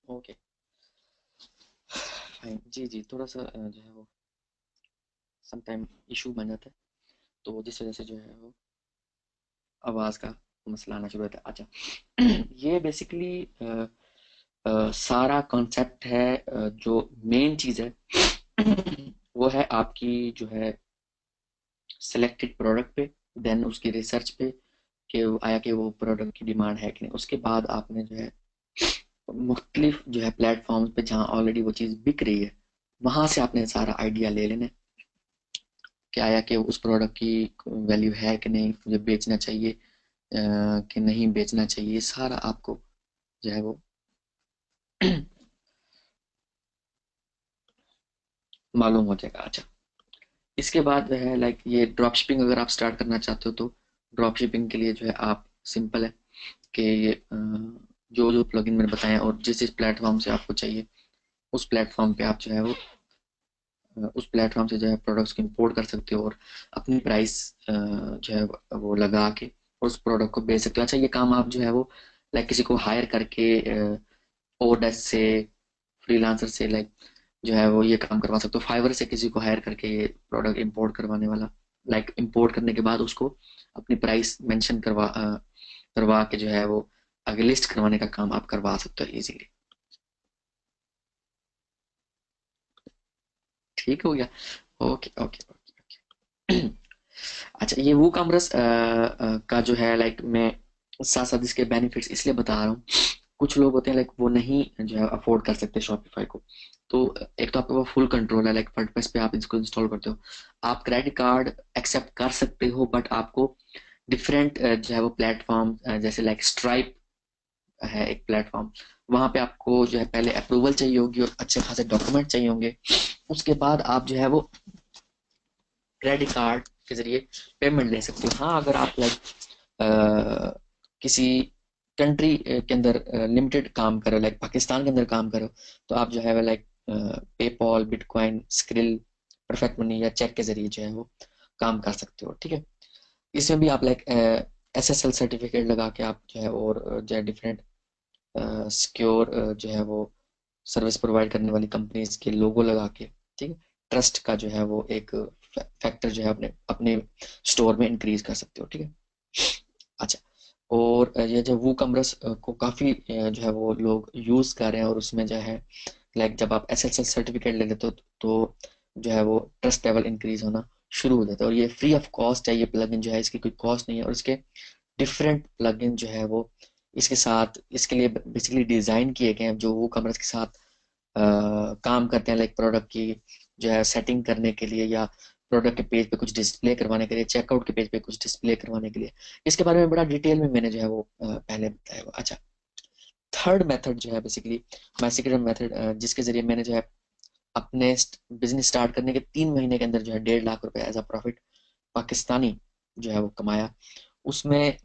Okay, fine. जी जी, थोड़ा सा जो है वो सम टाइम इशू बन जाता है, तो जिस वजह से जो है वो आवाज़ का मसला आना शुरू होता है। अच्छा, ये बेसिकली सारा कॉन्सेप्ट है, जो मेन चीज़ है वो है आपकी जो है सिलेक्टेड प्रोडक्ट पे, देन उसकी रिसर्च पे कि आया कि वो प्रोडक्ट की डिमांड है कि नहीं। उसके बाद आपने जो है मुख्तलिफ जो है प्लेटफॉर्म पे जहाँ ऑलरेडी वो चीज़ बिक रही है, वहां से आपने सारा आइडिया ले लेना है कि आया कि उस प्रोडक्ट की वैल्यू है कि नहीं, मुझे बेचना चाहिए कि नहीं बेचना चाहिए, सारा आपको जो है वो मालूम हो जाएगा। अच्छा, इसके बाद जो है लाइक ये ड्रॉप शिपिंग अगर आप स्टार्ट करना चाहते हो, तो ड्रॉप शिपिंग के लिए जो है आप सिंपल है कि ये जो जो प्लगइन मैंने बताया और जिस जिस प्लेटफॉर्म से आपको चाहिए, उस प्लेटफॉर्म पे आप जो है वो उस प्लेटफॉर्म से जो है प्रोडक्ट्स को इंपोर्ट कर सकते हो और अपनी प्राइस जो है वो लगा के उस प्रोडक्ट को बेच सकते हो। अच्छा, ये काम आप जो है वो लाइक किसी को हायर करके ओडेस्क से, फ्रीलांसर से लाइक जो है वो ये काम करवा सकते हो। फाइवर से किसी को हायर करके ये प्रोडक्ट इंपोर्ट करवाने वाला, लाइक इंपोर्ट करने के बाद उसको अपनी प्राइस मेंशन करवा के जो है वो आगे लिस्ट करवाने का काम आप करवा सकते हो इजीली। ठीक हो गया। Okay okay okay. अच्छा, ये वो कॉमर्स का जो है लाइक मैं साथ साथ इसके बेनिफिट्स इसलिए बता रहा हूँ। कुछ लोग होते हैं लाइक वो नहीं जो है अफोर्ड कर सकते शॉपिफाई को, तो एक तो आपके पास फुल कंट्रोल है, लाइक वर्डप्रेस पे आप इसको इंस्टॉल करते हो, आप क्रेडिट कार्ड एक्सेप्ट कर सकते हो, बट आपको डिफरेंट जो है वो प्लेटफॉर्म जैसे लाइक स्ट्राइप है एक प्लेटफॉर्म, वहां पे आपको जो है पहले अप्रूवल चाहिए होगी और अच्छे खासे डॉक्यूमेंट चाहिए होंगे। उसके बाद आप जो है वो क्रेडिट कार्ड के जरिए पेमेंट ले सकते हो। हाँ, अगर आप लाइक किसी कंट्री के अंदर लिमिटेड काम करो, लाइक पाकिस्तान के अंदर काम करो, तो आप जो है like PayPal, bitcoin, skill, perfect money या चेक के जरिए जो है वो काम कर सकते हो। ठीक है, इसमें भी आप लाइक SSL सर्टिफिकेट लगा के आप जो है और जो है डिफरेंट सिक्योर जो है वो सर्विस प्रोवाइड करने वाली कंपनीज के लोगो लगा के, ठीक है, ट्रस्ट का जो है वो एक फैक्टर जो है अपने अपने स्टोर में इंक्रीज कर सकते हो। ठीक है। अच्छा, और ये जो वो कमर्स को काफ़ी जो है वो लोग यूज़ कर रहे हैं, और उसमें जो है लाइक जब आप SSL सर्टिफिकेट ले लेते हो तो जो है वो ट्रस्ट लेवल इंक्रीज होना शुरू हो जाता है। और ये फ्री ऑफ कॉस्ट है, ये प्लगइन जो है इसकी कोई कॉस्ट नहीं है, और इसके डिफरेंट प्लगइन जो है वो इसके साथ इसके लिए बेसिकली डिज़ाइन किए गए हैं जो वो कमर्स के साथ काम करते हैं, लाइक प्रोडक्ट की जो है सेटिंग करने के लिए, या प्रोडक्ट के पेज पे कुछ डिस्प्ले करवाने के लिए, चेकआउट के पेज पे कुछ डिस्प्ले करवाने के लिए। इसके बारे में बड़ा डिटेल में मैंने जो है वो पहले बताया हुआ। अच्छा, थर्ड मेथड जो है बेसिकली माई सीक्रेट मेथड, जिसके जरिए मैंने जो है अपने बिजनेस स्टार्ट करने के 3 महीने के अंदर जो है 1.5 लाख रुपए एज अ प्रॉफिट पाकिस्तानी जो है वो कमाया। उसमें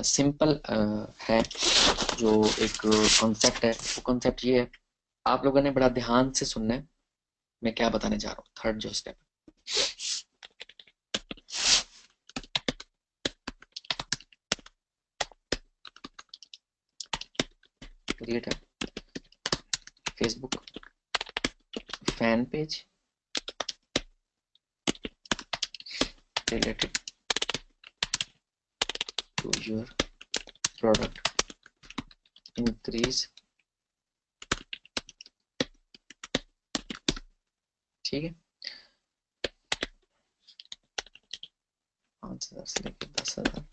सिंपल है जो एक कॉन्सेप्ट है, वो कॉन्सेप्ट ये है, आप लोगों ने बड़ा ध्यान से सुनना है मैं क्या बताने जा रहा हूँ। थर्ड जो स्टेप क्रिएट है Facebook fan page related to your product, increase. ठीक है, 5,000 से लेकर 10,000।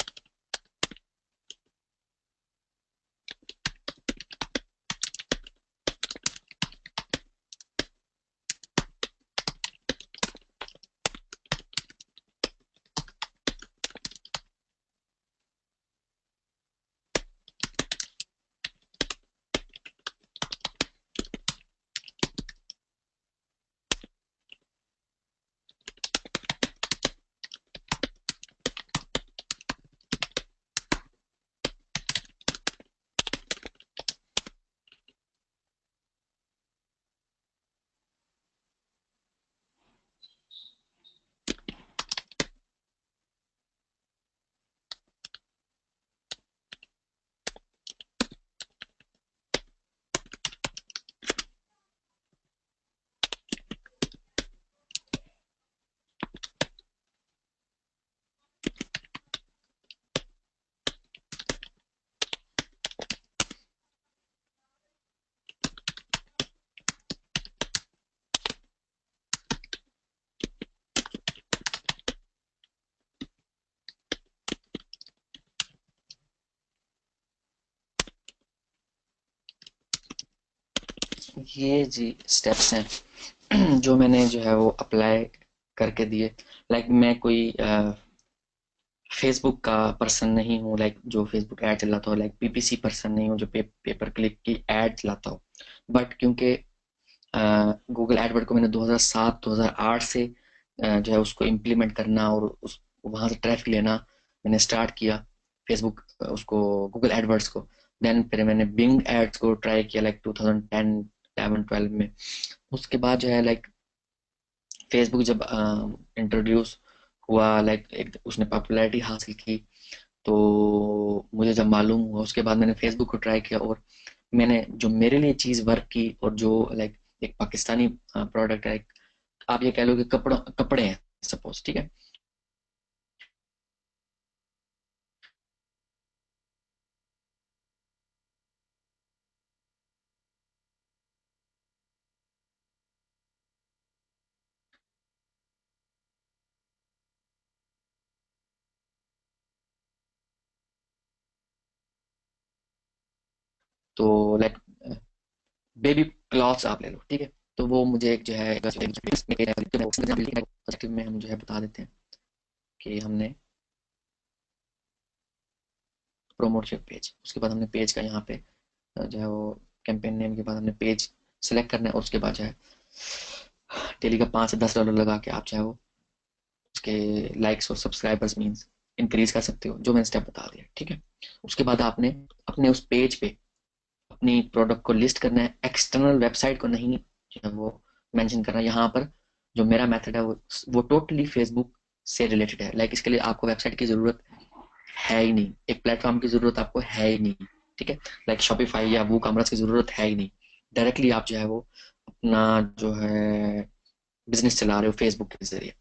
ये जी स्टेप्स हैं जो मैंने जो है वो अप्लाई करके दिए। लाइक मैं कोई फेसबुक का पर्सन नहीं हूँ, लाइक जो फेसबक ऐड चलाता हो, लाइक पीपीसी पर्सन नहीं हूँ जो पेपर क्लिक की ऐड चलाता हो। बट क्योंकि गूगल एडवर्ड को मैंने 2007-2008 से जो है उसको इम्प्लीमेंट करना और उस वहां से ट्रैफिक लेना मैंने स्टार्ट किया। फेसबुक उसको गूगल एडवर्ड्स को। देन फिर मैंने बिंग एड्स को ट्राई किया लाइक 2010 11 12 में। उसके बाद जो है लाइक फेसबुक जब इंट्रोड्यूस हुआ, लाइक एक उसने पॉपुलैरिटी हासिल की, तो मुझे जब मालूम हुआ उसके बाद मैंने फेसबुक को ट्राई किया। और मैंने जो मेरे लिए चीज़ वर्क की और जो लाइक एक पाकिस्तानी प्रोडक्ट है, आप ये कह लो कि कपड़े हैं सपोज, ठीक है। तो लाइक बेबी क्लॉथ्स आप ले लो, ठीक है। तो वो मुझे एक जो है में हम जो है बता देते हैं कि हमने प्रोमोट पेज, उसके बाद हमने पेज का यहाँ पे जो है वो कैंपेन नेम के बाद हमने पेज सेलेक्ट करना है। और उसके बाद जो है डेली का $5 से $10 लगा के आप जो है वो उसके लाइक्स और सब्सक्राइबर्स मीन्स इंक्रीज कर सकते हो, जो मैंने स्टेप बता दिया, ठीक है। उसके बाद आपने अपने उस पेज पे अपनी प्रोडक्ट को लिस्ट करना है, एक्सटर्नल वेबसाइट को नहीं जो है वो मेंशन करना। यहाँ पर जो मेरा मेथड है वो टोटली फेसबुक से रिलेटेड है। लाइक इसके लिए आपको वेबसाइट की जरूरत है ही नहीं, एक प्लेटफॉर्म की जरूरत आपको है ही नहीं, ठीक है। लाइक शॉपिफाई या वो कॉमर्स की जरूरत है ही नहीं। डायरेक्टली आप जो है वो अपना जो है बिजनेस चला रहे हो फेसबुक के जरिए।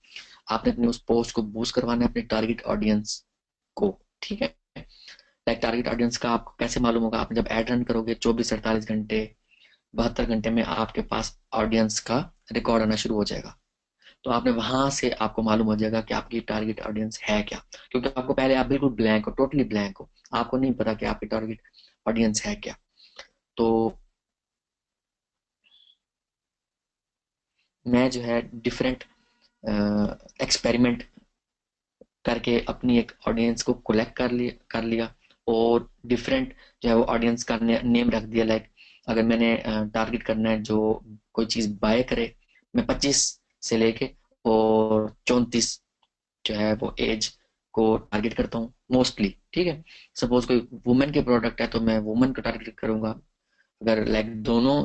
आपने अपने उस पोस्ट को बूस्ट करवाना है अपने टारगेट ऑडियंस को, ठीक है। लाइक टारगेट ऑडियंस का आपको कैसे मालूम होगा? आप जब एड रन करोगे 24 48 घंटे 72 घंटे में आपके पास ऑडियंस का रिकॉर्ड आना शुरू हो जाएगा। तो आपने वहां से आपको मालूम हो जाएगा कि आपकी टारगेट ऑडियंस है क्या। क्योंकि आपको पहले आप बिल्कुल ब्लैंक हो, टोटली ब्लैंक हो, आपको नहीं पता कि आपकी टारगेट ऑडियंस है क्या। तो मैं जो है डिफरेंट एक्सपेरिमेंट करके अपनी एक ऑडियंस को कलेक्ट कर लिया और डिफरेंट जो है वो ऑडियंस का नेम रख दिया। लाइक अगर मैंने टारगेट करना है जो कोई चीज बाय करे, मैं 25 से लेके और 34 जो है वो एज को टारगेट करता हूँ मोस्टली, ठीक है। सपोज कोई वुमेन के प्रोडक्ट है तो मैं वुमेन को टारगेट करूंगा। अगर लाइक दोनों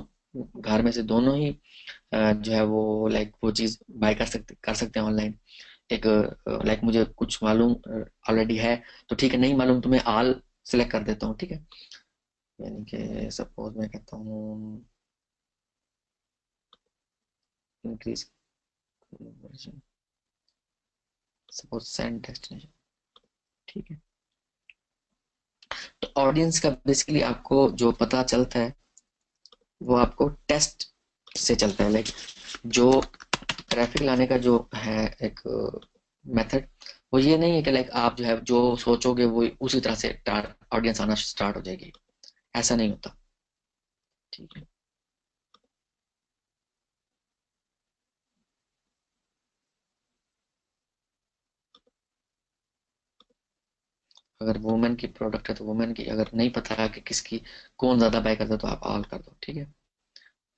घर में से दोनों ही जो है वो लाइक वो चीज बाय कर सकते हैं ऑनलाइन। एक लाइक मुझे कुछ मालूम ऑलरेडी है तो ठीक है, नहीं मालूम तो मैं ऑल सिलेक्ट कर देता हूँ, ठीक है। यानी कि सपोज मैं कहता हूँ इंक्रीज सपोज सेंड डेस्टिनेशन, ठीक है। तो ऑडियंस का बेसिकली आपको जो पता चलता है वो आपको टेस्ट से चलता है। लाइक जो ट्रैफिक लाने का जो है एक मेथड, वो ये नहीं है कि लाइक आप जो है जो सोचोगे वो उसी तरह से ऑडियंस आना स्टार्ट हो जाएगी। ऐसा नहीं होता, ठीक है। अगर वुमेन की प्रोडक्ट है तो वुमेन की, अगर नहीं पता है कि किसकी कौन ज्यादा बाय करता है तो आप ऑल कर दो, ठीक है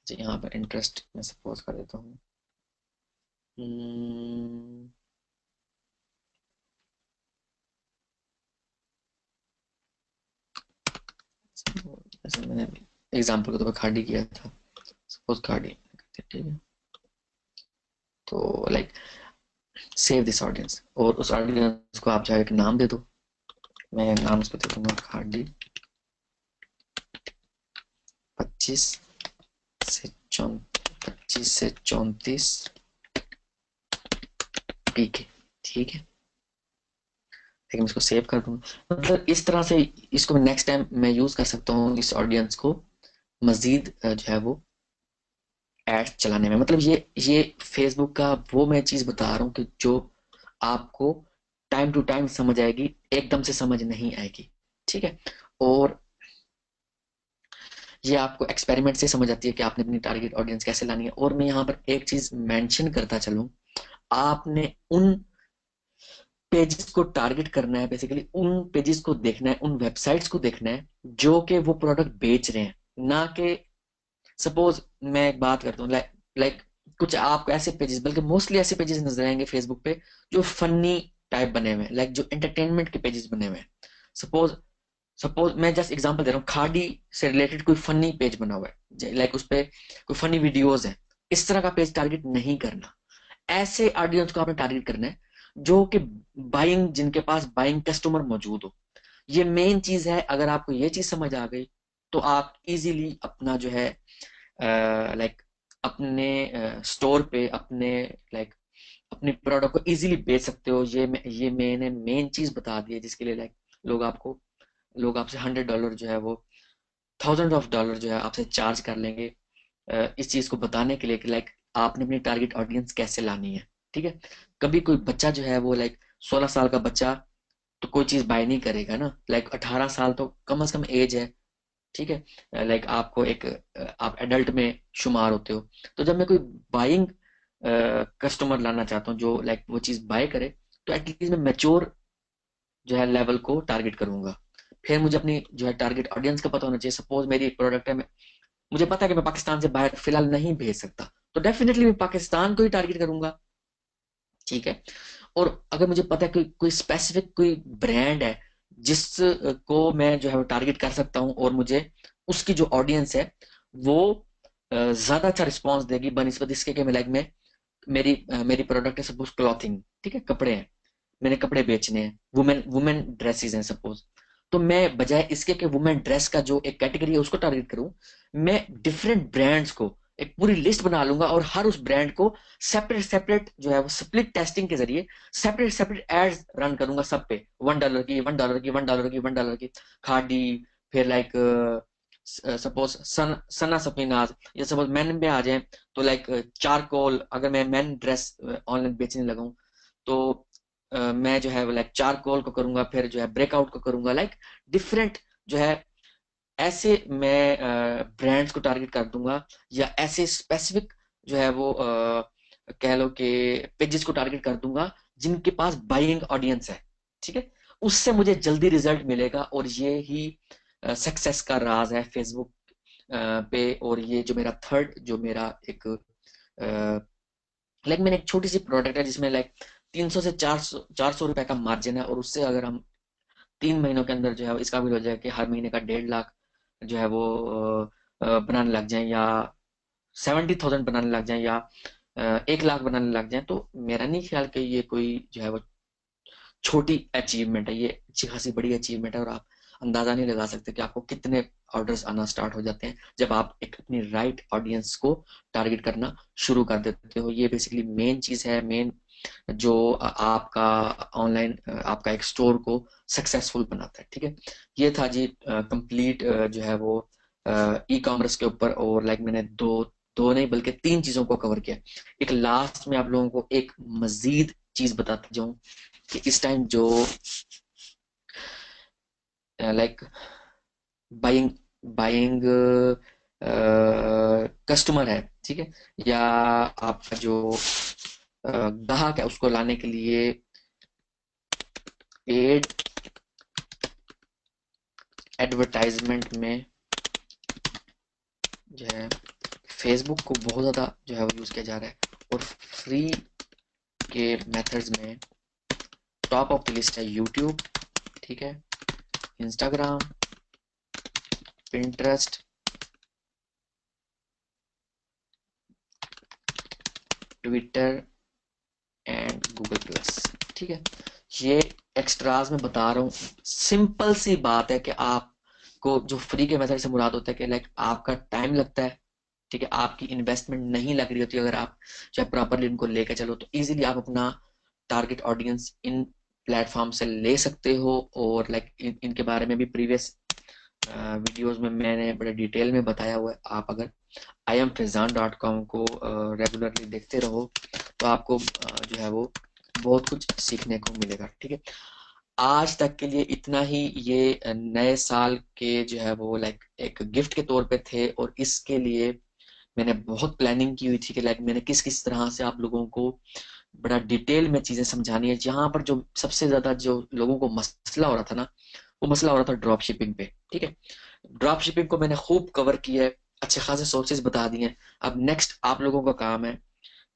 जी। यहाँ पर इंटरेस्ट मैं सपोज कर देता हूँ। हम्म, जैसे मैंने एग्जाम्पल के तौर पर खाड़ी किया था, सपोज खाड़ी, ठीक है। तो लाइक सेव दिस ऑडियंस और उस ऑडियंस को आप चाहे एक नाम दे दो। मैं नाम उसको दे दूंगा खाड़ी 25 से 34 पीके, ठीक है। लेकिन मैं इसको सेव कर दूंगा। मतलब इस तरह से इसको नेक्स्ट टाइम मैं यूज कर सकता हूँ इस ऑडियंस को मजीद जो है वो एड चलाने में। मतलब ये फेसबुक का वो मैं चीज बता रहा हूँ कि जो आपको टाइम टू टाइम समझ आएगी, एकदम से समझ नहीं आएगी, ठीक है। और ये आपको एक्सपेरिमेंट से समझ आती है कि आपने अपनी टारगेट ऑडियंस कैसे लानी है। और मैं यहाँ पर एक चीज मेंशन करता चलूं, आपने उन पेजेस को टारगेट करना है, बेसिकली उन पेजेस को देखना है, उन वेबसाइट्स को देखना है जो कि वो प्रोडक्ट बेच रहे हैं, ना कि सपोज मैं एक बात करता हूँ, लाइक कुछ आपको ऐसे पेजेस, बल्कि मोस्टली ऐसे पेजेस नजर आएंगे फेसबुक पे जो फनी टाइप बने हुए हैं, लाइक जो एंटरटेनमेंट के पेजेस बने हुए हैं। सपोज सपोज मैं जस्ट एग्जांपल दे रहा हूँ, खाड़ी से रिलेटेड कोई फनी पेज बना हुआ है, लाइक उस पे कोई फनी वीडियोस है, इस तरह का पेज टारगेट नहीं करना। ऐसे ऑडियंस को आपने टारगेट करना है जो कि बाइंग, जिनके पास बाइंग कस्टमर मौजूद हो। ये मेन चीज है। अगर आपको ये चीज समझ आ गई तो आप इजीली अपना जो है लाइक अपने स्टोर पे अपने लाइक अपने प्रोडक्ट को इजीली बेच सकते हो। ये मैंने मेन चीज बता दी है जिसके लिए लाइक लोग आपको लोग आपसे $100 जो है वो $1000 जो है आपसे चार्ज कर लेंगे इस चीज को बताने के लिए कि लाइक आपने अपनी टारगेट ऑडियंस कैसे लानी है। ठीक है। कभी कोई बच्चा जो है वो लाइक 16 साल का बच्चा तो कोई चीज बाय नहीं करेगा ना, लाइक 18 साल तो कम से कम एज है। ठीक है। लाइक आपको एक आप एडल्ट में शुमार होते हो। तो जब मैं कोई बाइंग कस्टमर लाना चाहता हूँ जो लाइक वो चीज बाय करे, तो एटलीस्ट मैं मेच्योर जो है लेवल को टारगेट करूंगा। फिर मुझे अपनी जो है टारगेट ऑडियंस का पता होना चाहिए। सपोज मेरी एक प्रोडक्ट है, मुझे पता है कि मैं पाकिस्तान से बाहर फिलहाल नहीं भेज सकता, तो डेफिनेटली मैं पाकिस्तान को ही टारगेट करूंगा। ठीक है। और अगर मुझे पता है कि कोई स्पेसिफिक कोई ब्रांड है जिस को मैं जो है वो टारगेट कर सकता हूँ, और मुझे उसकी जो ऑडियंस है वो ज्यादा अच्छा रिस्पॉन्स देगी बनिस्बत इसके कि मैं लाइक मैं मेरी प्रोडक्ट है सपोज क्लॉथिंग, ठीक है, कपड़े हैं, मैंने कपड़े बेचने हैं, वुमेन वुमेन ड्रेसेस हैं सपोज। तो मैं बजाय इसके कि वुमेन ड्रेस का जो एक कैटेगरी है उसको टारगेट करूं, मैं डिफरेंट ब्रांड्स को एक पूरी लिस्ट बना लूंगा और हर उस ब्रांड को सेपरेट सेपरेट जो है वो स्प्लिट टेस्टिंग के जरिए सेपरेट सेपरेट एड्स रन करूंगा सब पे। $1 की, $1 की, $1 की, $1 की खादी, फिर लाइक सपोज सना सफीनाज, या सपोज मैन में आ जाए तो लाइक चारकोल, अगर मैं मैन ड्रेस ऑनलाइन बेचने लगा हूं तो मैं जो है लाइक चारकोल को करूंगा, फिर जो है ब्रेकआउट को करूंगा, लाइक डिफरेंट जो है ऐसे मैं ब्रांड्स को टारगेट कर दूंगा, या ऐसे स्पेसिफिक जो है वो कह लो कि पेजेस को टारगेट कर दूंगा जिनके पास बाइंग ऑडियंस है। ठीक है। उससे मुझे जल्दी रिजल्ट मिलेगा, और ये ही सक्सेस का राज है फेसबुक पे। और ये जो मेरा थर्ड जो मेरा एक लाइक मैंने एक छोटी सी प्रोडक्ट है जिसमें लाइक 300 से 400 रुपए का मार्जिन है, और उससे अगर हम 3 महीनों के अंदर जो है इसका भी हो जाए कि हर महीने का 1.5 लाख जो है वो बनाने लग जाए, या 70,000 बनाने लग जाए, या 1 लाख बनाने लग जाए, तो मेरा नहीं ख्याल कि ये कोई जो है वो छोटी अचीवमेंट है। ये अच्छी खासी बड़ी अचीवमेंट है, और आप अंदाजा नहीं लगा सकते कि आपको कितने ऑर्डर्स आना स्टार्ट हो जाते हैं जब आप एक अपनी राइट ऑडियंस को टारगेट करना शुरू कर देते हो। ये बेसिकली मेन चीज है, मेन जो आपका ऑनलाइन आपका एक स्टोर को सक्सेसफुल बनाता है। ठीक है। ये था जी कंप्लीट जो है वो ई कॉमर्स के ऊपर, और लाइक मैंने दो दो नहीं बल्कि 3 चीजों को कवर किया। एक लास्ट में आप लोगों को एक मजीद चीज बताता जाऊं कि इस टाइम जो लाइक बाइंग बाइंग कस्टमर है, ठीक है, या आपका जो ग्राहक है उसको लाने के लिए पेड एडवर्टाइजमेंट में जो है फेसबुक को बहुत ज़्यादा जो है वो यूज़ किया जा रहा है, और फ्री के मेथड्स में टॉप ऑफ द लिस्ट है यूट्यूब, ठीक है, Instagram, Pinterest, Twitter and Google plus. ठीक है। ये एक्स्ट्राज में बता रहा हूँ। सिंपल सी बात है कि आपको जो फ्री के मेथड से मुराद होता है कि लाइक आपका टाइम लगता है, ठीक है, आपकी इन्वेस्टमेंट नहीं लग रही होती, अगर आप चाहे प्रॉपरली इनको लेकर चलो तो इजीली आप अपना टारगेट ऑडियंस इन प्लेटफॉर्म से ले सकते हो। और लाइक इनके बारे में भी प्रीवियस वीडियोस में मैंने बड़े डिटेल में बताया हुआ है। आप अगर iamfizan.com को रेगुलरली देखते रहो तो आपको जो है वो बहुत कुछ सीखने को मिलेगा। ठीक है। आज तक के लिए इतना ही। ये नए साल के जो है वो लाइक एक गिफ्ट के तौर पे थे, और इसके लिए मैंने बहुत प्लानिंग की हुई थी कि लाइक मैंने किस किस तरह से आप लोगों को बड़ा डिटेल में चीजें समझानी है। जहां पर जो सबसे ज्यादा जो लोगों को मसला हो रहा था ना, वो मसला हो रहा था ड्रॉप शिपिंग पे। ठीक है, ड्रॉप शिपिंग को मैंने खूब कवर किया है, अच्छे खासे सोर्सेज बता दिए हैं। अब नेक्स्ट आप लोगों का काम है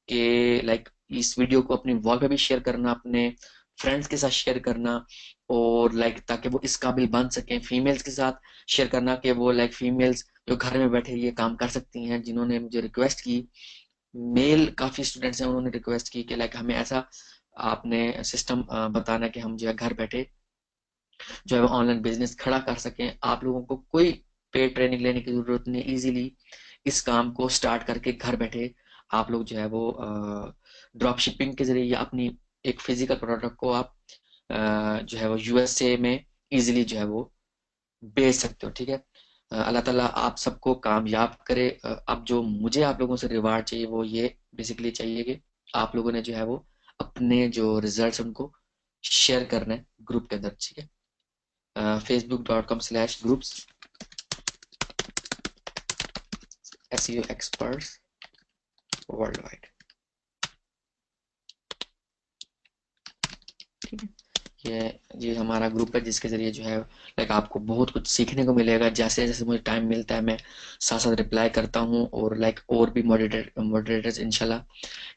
कि लाइक इस वीडियो को अपनी वॉल पे भी शेयर करना, अपने फ्रेंड्स के साथ शेयर करना, और लाइक ताकि वो इस काबिल बन सकें। फीमेल्स के साथ शेयर करना कि वो लाइक फीमेल्स जो घर में बैठे ये काम कर सकती हैं, जिन्होंने मुझे रिक्वेस्ट की। मेल काफी स्टूडेंट्स हैं, उन्होंने रिक्वेस्ट की कि लाइक हमें ऐसा आपने सिस्टम बताना कि हम जो है घर बैठे जो है वो ऑनलाइन बिजनेस खड़ा कर सकें। आप लोगों को कोई पेड ट्रेनिंग लेने की जरूरत नहीं, इजीली इस काम को स्टार्ट करके घर बैठे आप लोग जो है वो ड्रॉप शिपिंग के जरिए या अपनी एक फिजिकल प्रोडक्ट को आप जो है वो यूएसए में इजीली जो है वो बेच सकते हो। ठीक है, अल्लाह ताला आप सबको कामयाब करे। अब जो मुझे आप लोगों से रिवार्ड चाहिए वो ये बेसिकली चाहिए कि आप लोगों ने जो है वो अपने जो रिजल्ट्स उनको शेयर करना है ग्रुप के अंदर। ठीक है, facebook.com/groups SEO experts worldwide। ठीक है, ये हमारा ग्रुप है जिसके जरिए जो है लाइक आपको बहुत कुछ सीखने को मिलेगा। जैसे जैसे मुझे टाइम मिलता है मैं साथ साथ रिप्लाई करता हूँ, और लाइक और भी मॉडरेटर्स इंशाल्लाह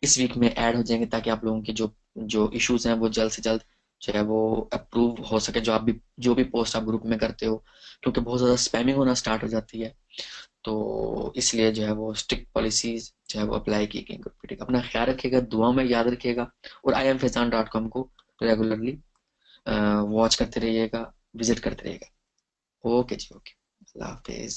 इस वीक में ऐड हो जाएंगे, ताकि आप लोगों के जो जो इश्यूज हैं वो जल्द से जल्द जो है वो अप्रूव हो सके, जो आप भी जो भी पोस्ट आप ग्रुप में करते हो। क्योंकि बहुत ज़्यादा स्पैमिंग होना स्टार्ट हो जाती है, तो इसलिए जो है वो स्ट्रिक्ट पॉलिसीज जो है वो अप्लाई की गई ग्रुप पे। ठीक है? अपना ख्याल रखिएगा, दुआ में याद रखिएगा, और IamFaizan.com को रेगुलरली वॉच करते रहिएगा, विजिट करते रहिएगा। ओके जी, ओके, अल्लाह हाफिज।